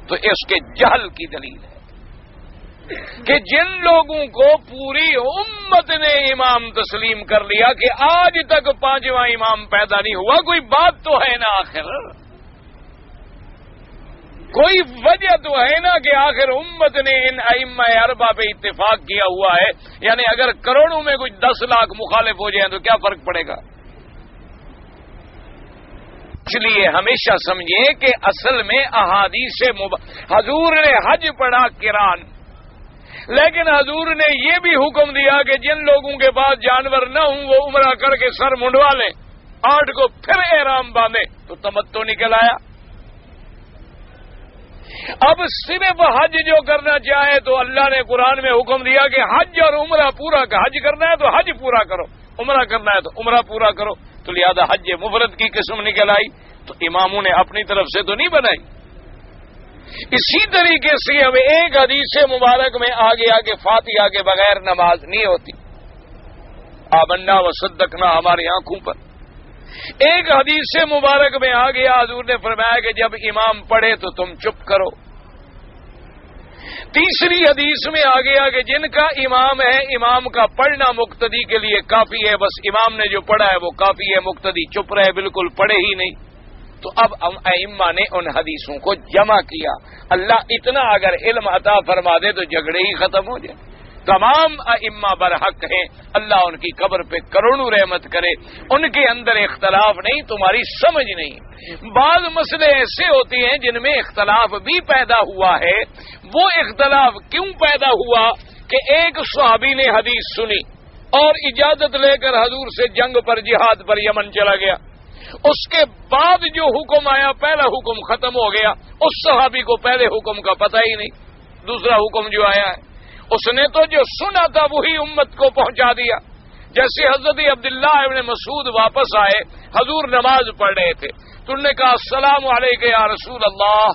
تو اس کے جہل کی دلیل ہے کہ جن لوگوں کو پوری امت نے امام تسلیم کر لیا کہ آج تک 5واں امام پیدا نہیں ہوا، کوئی بات تو ہے نا آخر. کوئی وجہ تو ہے نا کہ آخر امت نے ان ائمہ اربعہ پہ اتفاق کیا ہوا ہے. یعنی اگر کروڑوں میں کچھ 10 لاکھ مخالف ہو جائیں تو کیا فرق پڑے گا؟ اس لیے ہمیشہ سمجھیں کہ اصل میں احادیث حضور نے حج پڑھا قران، لیکن حضور نے یہ بھی حکم دیا کہ جن لوگوں کے پاس جانور نہ ہوں وہ عمرہ کر کے سر منڈوا لیں، 8 کو پھر احرام باندھیں. تو تمتع نکل آیا. اب صرف حج جو کرنا چاہے تو اللہ نے قرآن میں حکم دیا کہ حج اور عمرہ پورا، حج کرنا ہے تو حج پورا کرو، عمرہ کرنا ہے تو عمرہ پورا کرو. تو لہذا حج مفرد کی قسم نکل آئی. تو اماموں نے اپنی طرف سے تو نہیں بنائی. اسی طریقے سے اب ایک حدیث مبارک میں آگے فاتحہ کے بغیر نماز نہیں ہوتی. آمنا و صدقنا ہماری آنکھوں پر. ایک حدیث مبارک میں آ گیا، حضور نے فرمایا کہ جب امام پڑھے تو تم چپ کرو. تیسری حدیث میں آ گیا کہ جن کا امام ہے امام کا پڑھنا مقتدی کے لیے کافی ہے، بس امام نے جو پڑھا ہے وہ کافی ہے، مقتدی چپ رہے، بالکل پڑھے ہی نہیں. تو اب ائمہ نے ان حدیثوں کو جمع کیا. اللہ اتنا اگر علم عطا فرما دے تو جھگڑے ہی ختم ہو جائیں. تمام ائمہ برحق ہیں، اللہ ان کی قبر پہ کروڑوں رحمت کرے. ان کے اندر اختلاف نہیں، تمہاری سمجھ نہیں. بعض مسئلے ایسے ہوتے ہیں جن میں اختلاف بھی پیدا ہوا ہے. وہ اختلاف کیوں پیدا ہوا کہ ایک صحابی نے حدیث سنی اور اجازت لے کر حضور سے جنگ پر جہاد پر یمن چلا گیا. اس کے بعد جو حکم آیا پہلا حکم ختم ہو گیا. اس صحابی کو پہلے حکم کا پتہ ہی نہیں. دوسرا حکم جو آیا ہے اس نے تو جو سنا تھا وہی امت کو پہنچا دیا. جیسے حضرت عبداللہ ابن مسعود واپس آئے، حضور نماز پڑھ رہے تھے تو انہوں نے کہا السلام علیکم یا رسول اللہ.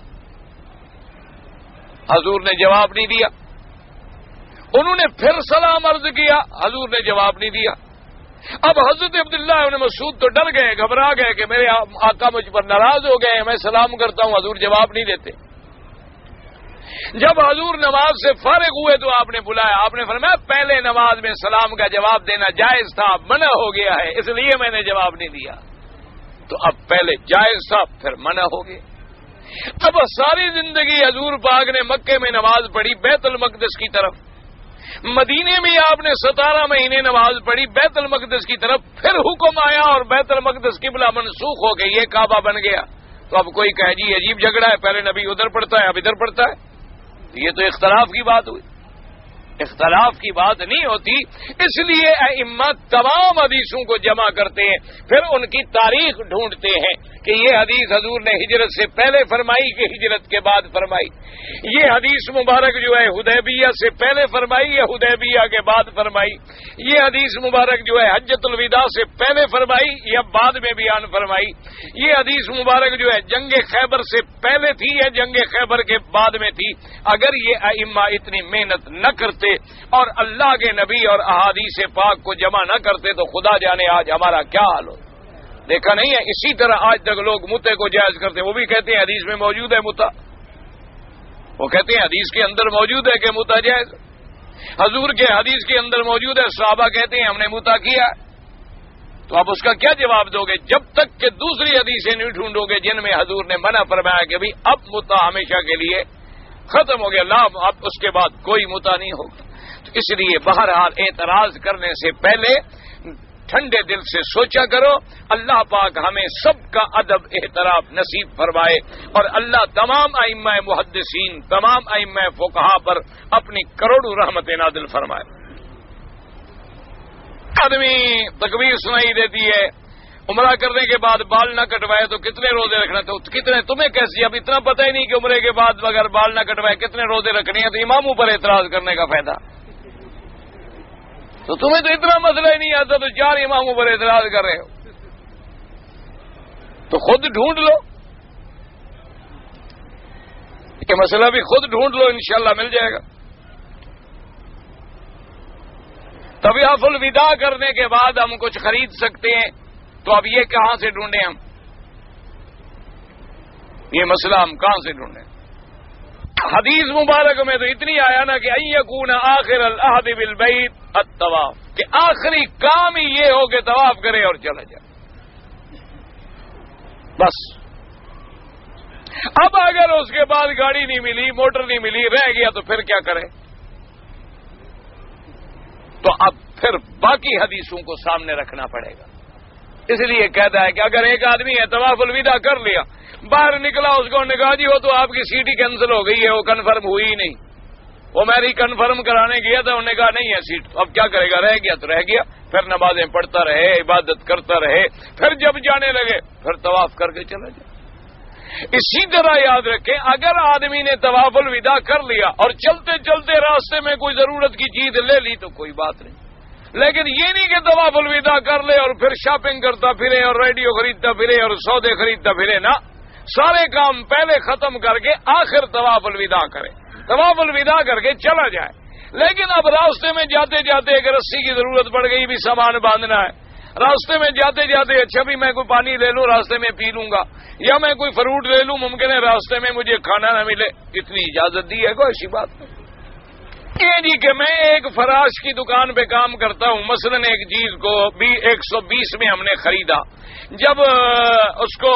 حضور نے جواب نہیں دیا. انہوں نے پھر سلام عرض کیا، حضور نے جواب نہیں دیا. اب حضرت عبداللہ ابن مسعود تو ڈر گئے، گھبرا گئے کہ میرے آقا مجھ پر ناراض ہو گئے، میں سلام کرتا ہوں حضور جواب نہیں دیتے. جب حضور نماز سے فارغ ہوئے تو آپ نے بلایا. آپ نے فرمایا پہلے نماز میں سلام کا جواب دینا جائز تھا، منع ہو گیا ہے، اس لیے میں نے جواب نہیں دیا. تو اب پہلے جائز تھا پھر منع ہو گیا. اب ساری زندگی حضور پاک نے مکے میں نماز پڑھی بیت المقدس کی طرف، مدینے میں آپ نے 17 مہینے نماز پڑھی بیت المقدس کی طرف. پھر حکم آیا اور بیت المقدس قبلہ منسوخ ہو گئی، یہ کعبہ بن گیا. تو اب کوئی کہے جی عجیب جھگڑا ہے، پہلے نبی ادھر پڑھتا ہے اب ادھر پڑھتا ہے. یہ تو اختلاف کی بات ہوئی. اختلاف کی بات نہیں ہوتی. اس لیے ائمہ تمام حدیثوں کو جمع کرتے ہیں، پھر ان کی تاریخ ڈھونڈتے ہیں کہ یہ حدیث حضور نے ہجرت سے پہلے فرمائی کہ ہجرت کے بعد فرمائی. یہ حدیث مبارک جو ہے حدیبیہ سے پہلے فرمائی یا حدیبیہ کے بعد فرمائی. یہ حدیث مبارک جو ہے حجۃ الوداع سے پہلے فرمائی یا بعد میں بیان فرمائی. یہ حدیث مبارک جو ہے جنگ خیبر سے پہلے تھی یا جنگ خیبر کے بعد میں تھی. اگر یہ ائمہ اتنی محنت نہ کرتے اور اللہ کے نبی اور احادیث پاک کو جمع نہ کرتے تو خدا جانے آج ہمارا کیا حال ہو. دیکھا نہیں ہے اسی طرح آج تک لوگ متے کو جائز کرتے ہیں. وہ بھی کہتے ہیں حدیث میں موجود ہے متا، وہ کہتے ہیں حدیث کے اندر موجود ہے کہ متا جائز. حضور کے حدیث کے اندر موجود ہے، صحابہ کہتے ہیں ہم نے متا کیا. تو آپ اس کا کیا جواب دو گے جب تک کہ دوسری حدیثیں نہیں ڈھونڈو گے جن میں حضور نے منع فرمایا کہ بھئی اب متا ہمیشہ کے لیے ختم ہو گیا، لا اب اس کے بعد کوئی متا نہیں ہوگا. تو اس لیے بہرحال اعتراض کرنے سے پہلے ٹھنڈے دل سے سوچا کرو. اللہ پاک ہمیں سب کا ادب احترام نصیب فرمائے اور اللہ تمام ائمہ محدثین تمام ائمہ فقہا پر اپنی کروڑوں رحمت نازل فرمائے. آدمی تکبیر سنائی دیتی ہے، عمرہ کرنے کے بعد بال نہ کٹوائے تو کتنے روزے رکھنا، تو کتنے تمہیں کیسے اب اتنا پتہ ہی نہیں کہ عمرے کے بعد اگر بال نہ کٹوائے کتنے روزے رکھنے ہیں. تو اماموں پر اعتراض کرنے کا فائدہ. تو تمہیں تو اتنا مسئلہ ہی نہیں آتا تو 4 اماموں پر اعتراض کر رہے ہو. تو خود ڈھونڈ لو، یہ مسئلہ بھی خود ڈھونڈ لو، انشاءاللہ مل جائے گا. طواف الوداع کرنے کے بعد ہم کچھ خرید سکتے ہیں، تو اب یہ کہاں سے ڈھونڈیں ہم؟ یہ مسئلہ ہم کہاں سے ڈھونڈیں؟ حدیث مبارک میں تو اتنی آیا نا کہ ان یکون آخر العہد بالبیت الطواف، کہ آخری کام ہی یہ ہو کہ طواف کرے اور چلا جائے. بس اب اگر اس کے بعد گاڑی نہیں ملی، موٹر نہیں ملی، رہ گیا تو پھر کیا کرے؟ تو اب پھر باقی حدیثوں کو سامنے رکھنا پڑے گا. اس لیے کہتا ہے کہ اگر ایک آدمی ہے طواف الوداع کر لیا، باہر نکلا، اس کو نکاح جی ہو تو آپ کی سیٹ ہی کینسل ہو گئی ہے، وہ کنفرم ہوئی ہی نہیں. وہ میری کنفرم کرانے گیا تھا، انہوں نے کہا نہیں ہے سیٹ. اب کیا کرے گا؟ رہ گیا تو رہ گیا. پھر نمازیں پڑھتا رہے، عبادت کرتا رہے، پھر جب جانے لگے پھر طواف کر کے چلا جائے. اسی طرح یاد رکھیں، اگر آدمی نے طواف الوداع کر لیا اور چلتے چلتے راستے میں کوئی ضرورت کی چیز لے لی تو کوئی بات نہیں. لیکن یہ نہیں کہ طواف الوداع کر لے اور پھر شاپنگ کرتا پھرے اور ریڈیو خریدتا پھرے اور سودے خریدتا پھرے. نا، سارے کام پہلے ختم کر کے آخر طواف الوداع کرے، طواف الوداع کر کے چلا جائے. لیکن اب راستے میں جاتے جاتے اگر رسی کی ضرورت پڑ گئی، بھی سامان باندھنا ہے، راستے میں جاتے جاتے اچھا بھی میں کوئی پانی لے لوں، راستے میں پی لوں گا، یا میں کوئی فروٹ لے لوں، ممکن ہے راستے میں مجھے کھانا نہ ملے. اتنی اجازت دی ہے، کوئی ایسی بات نہیں. یہ جی کہ میں ایک فراش کی دکان پہ کام کرتا ہوں، مثلا ایک چیز کو بھی 120 میں ہم نے خریدا، جب اس کو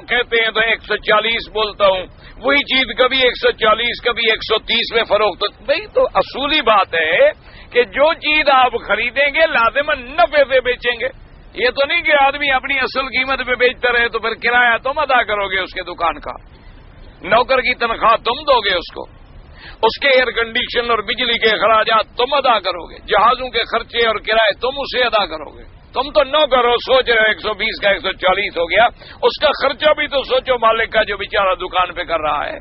کہتے ہیں تو 140 بولتا ہوں، وہی چیز کبھی 140 کبھی 130 میں فروخت. بھائی تو اصولی بات ہے کہ جو چیز آپ خریدیں گے لازماً نفع سے بیچیں گے. یہ تو نہیں کہ آدمی اپنی اصل قیمت پہ بیچتا رہے تو پھر کرایہ تم ادا کرو گے اس کے دکان کا، نوکر کی تنخواہ تم دو گے اس کو، اس کے ایئر کنڈیشن اور بجلی کے اخراجات تم ادا کرو گے، جہازوں کے خرچے اور کرائے تم اسے ادا کرو گے. تم تو نو کرو، سوچ رہے ہو 120 کا 140 ہو گیا، اس کا خرچہ بھی تو سوچو مالک کا جو بیچارہ دکان پہ کر رہا ہے،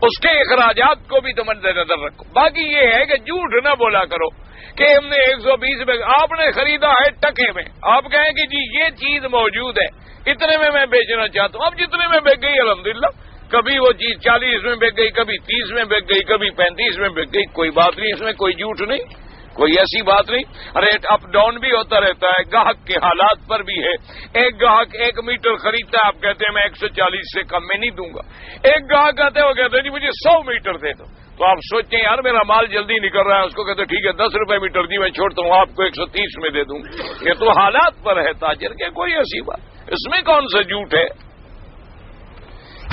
اس کے اخراجات کو بھی تو مد نظر رکھو. باقی یہ ہے کہ جھوٹ نہ بولا کرو کہ ہم نے 120 میں، آپ نے خریدا ہے ٹکے میں، آپ کہیں کہ جی یہ چیز موجود ہے اتنے میں بیچنا چاہتا ہوں. اب جتنے میں بک گئی الحمدللہ، کبھی وہ چیز 40 میں بک گئی، کبھی 30 میں بک گئی، کبھی 35 میں بک گئی، کوئی بات نہیں، اس میں کوئی جھوٹ نہیں، کوئی ایسی بات نہیں. ریٹ اپ ڈاؤن بھی ہوتا رہتا ہے، گاہک کے حالات پر بھی ہے. ایک گاہک 1 میٹر خریدتا ہے، آپ کہتے ہیں میں 140 سے کم میں نہیں دوں گا. ایک گاہک آتا ہے وہ کہتے ہیں جی مجھے 100 میٹر دے دو. تو آپ سوچیں یار میرا مال جلدی نکل رہا ہے، اس کو کہتے ٹھیک ہے 10 روپے میٹر دی میں چھوڑتا ہوں، آپ کو 130 میں دے دوں. یہ تو حالات پر ہے تاجر کے، کوئی ایسی بات اس میں کون سا جھوٹ ہے.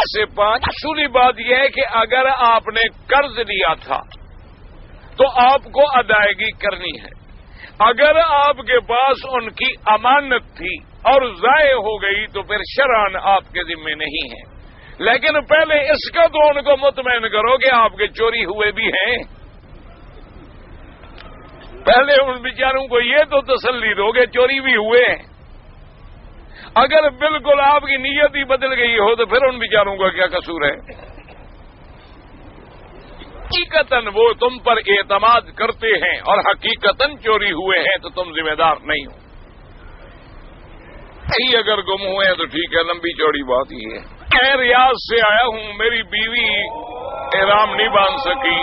سے 5 اصولی بات یہ ہے کہ اگر آپ نے قرض لیا تھا تو آپ کو ادائیگی کرنی ہے. اگر آپ کے پاس ان کی امانت تھی اور ضائع ہو گئی تو پھر شرعاً آپ کے ذمے نہیں ہے. لیکن پہلے اس کا تو ان کو مطمئن کرو کہ آپ کے چوری ہوئے بھی ہیں. پہلے ان بیچاروں کو یہ تو تسلی دو کہ چوری بھی ہوئے ہیں. اگر بالکل آپ کی نیت ہی بدل گئی ہو تو پھر ان بیچاروں کا کیا قصور ہے. حقیقتاً وہ تم پر اعتماد کرتے ہیں اور حقیقتاً چوری ہوئے ہیں تو تم ذمہ دار نہیں ہو. اگر گم ہوئے ہیں تو ٹھیک ہے، لمبی چوڑی بات ہی ہے. میں ریاض سے آیا ہوں، میری بیوی احرام نہیں باندھ سکی،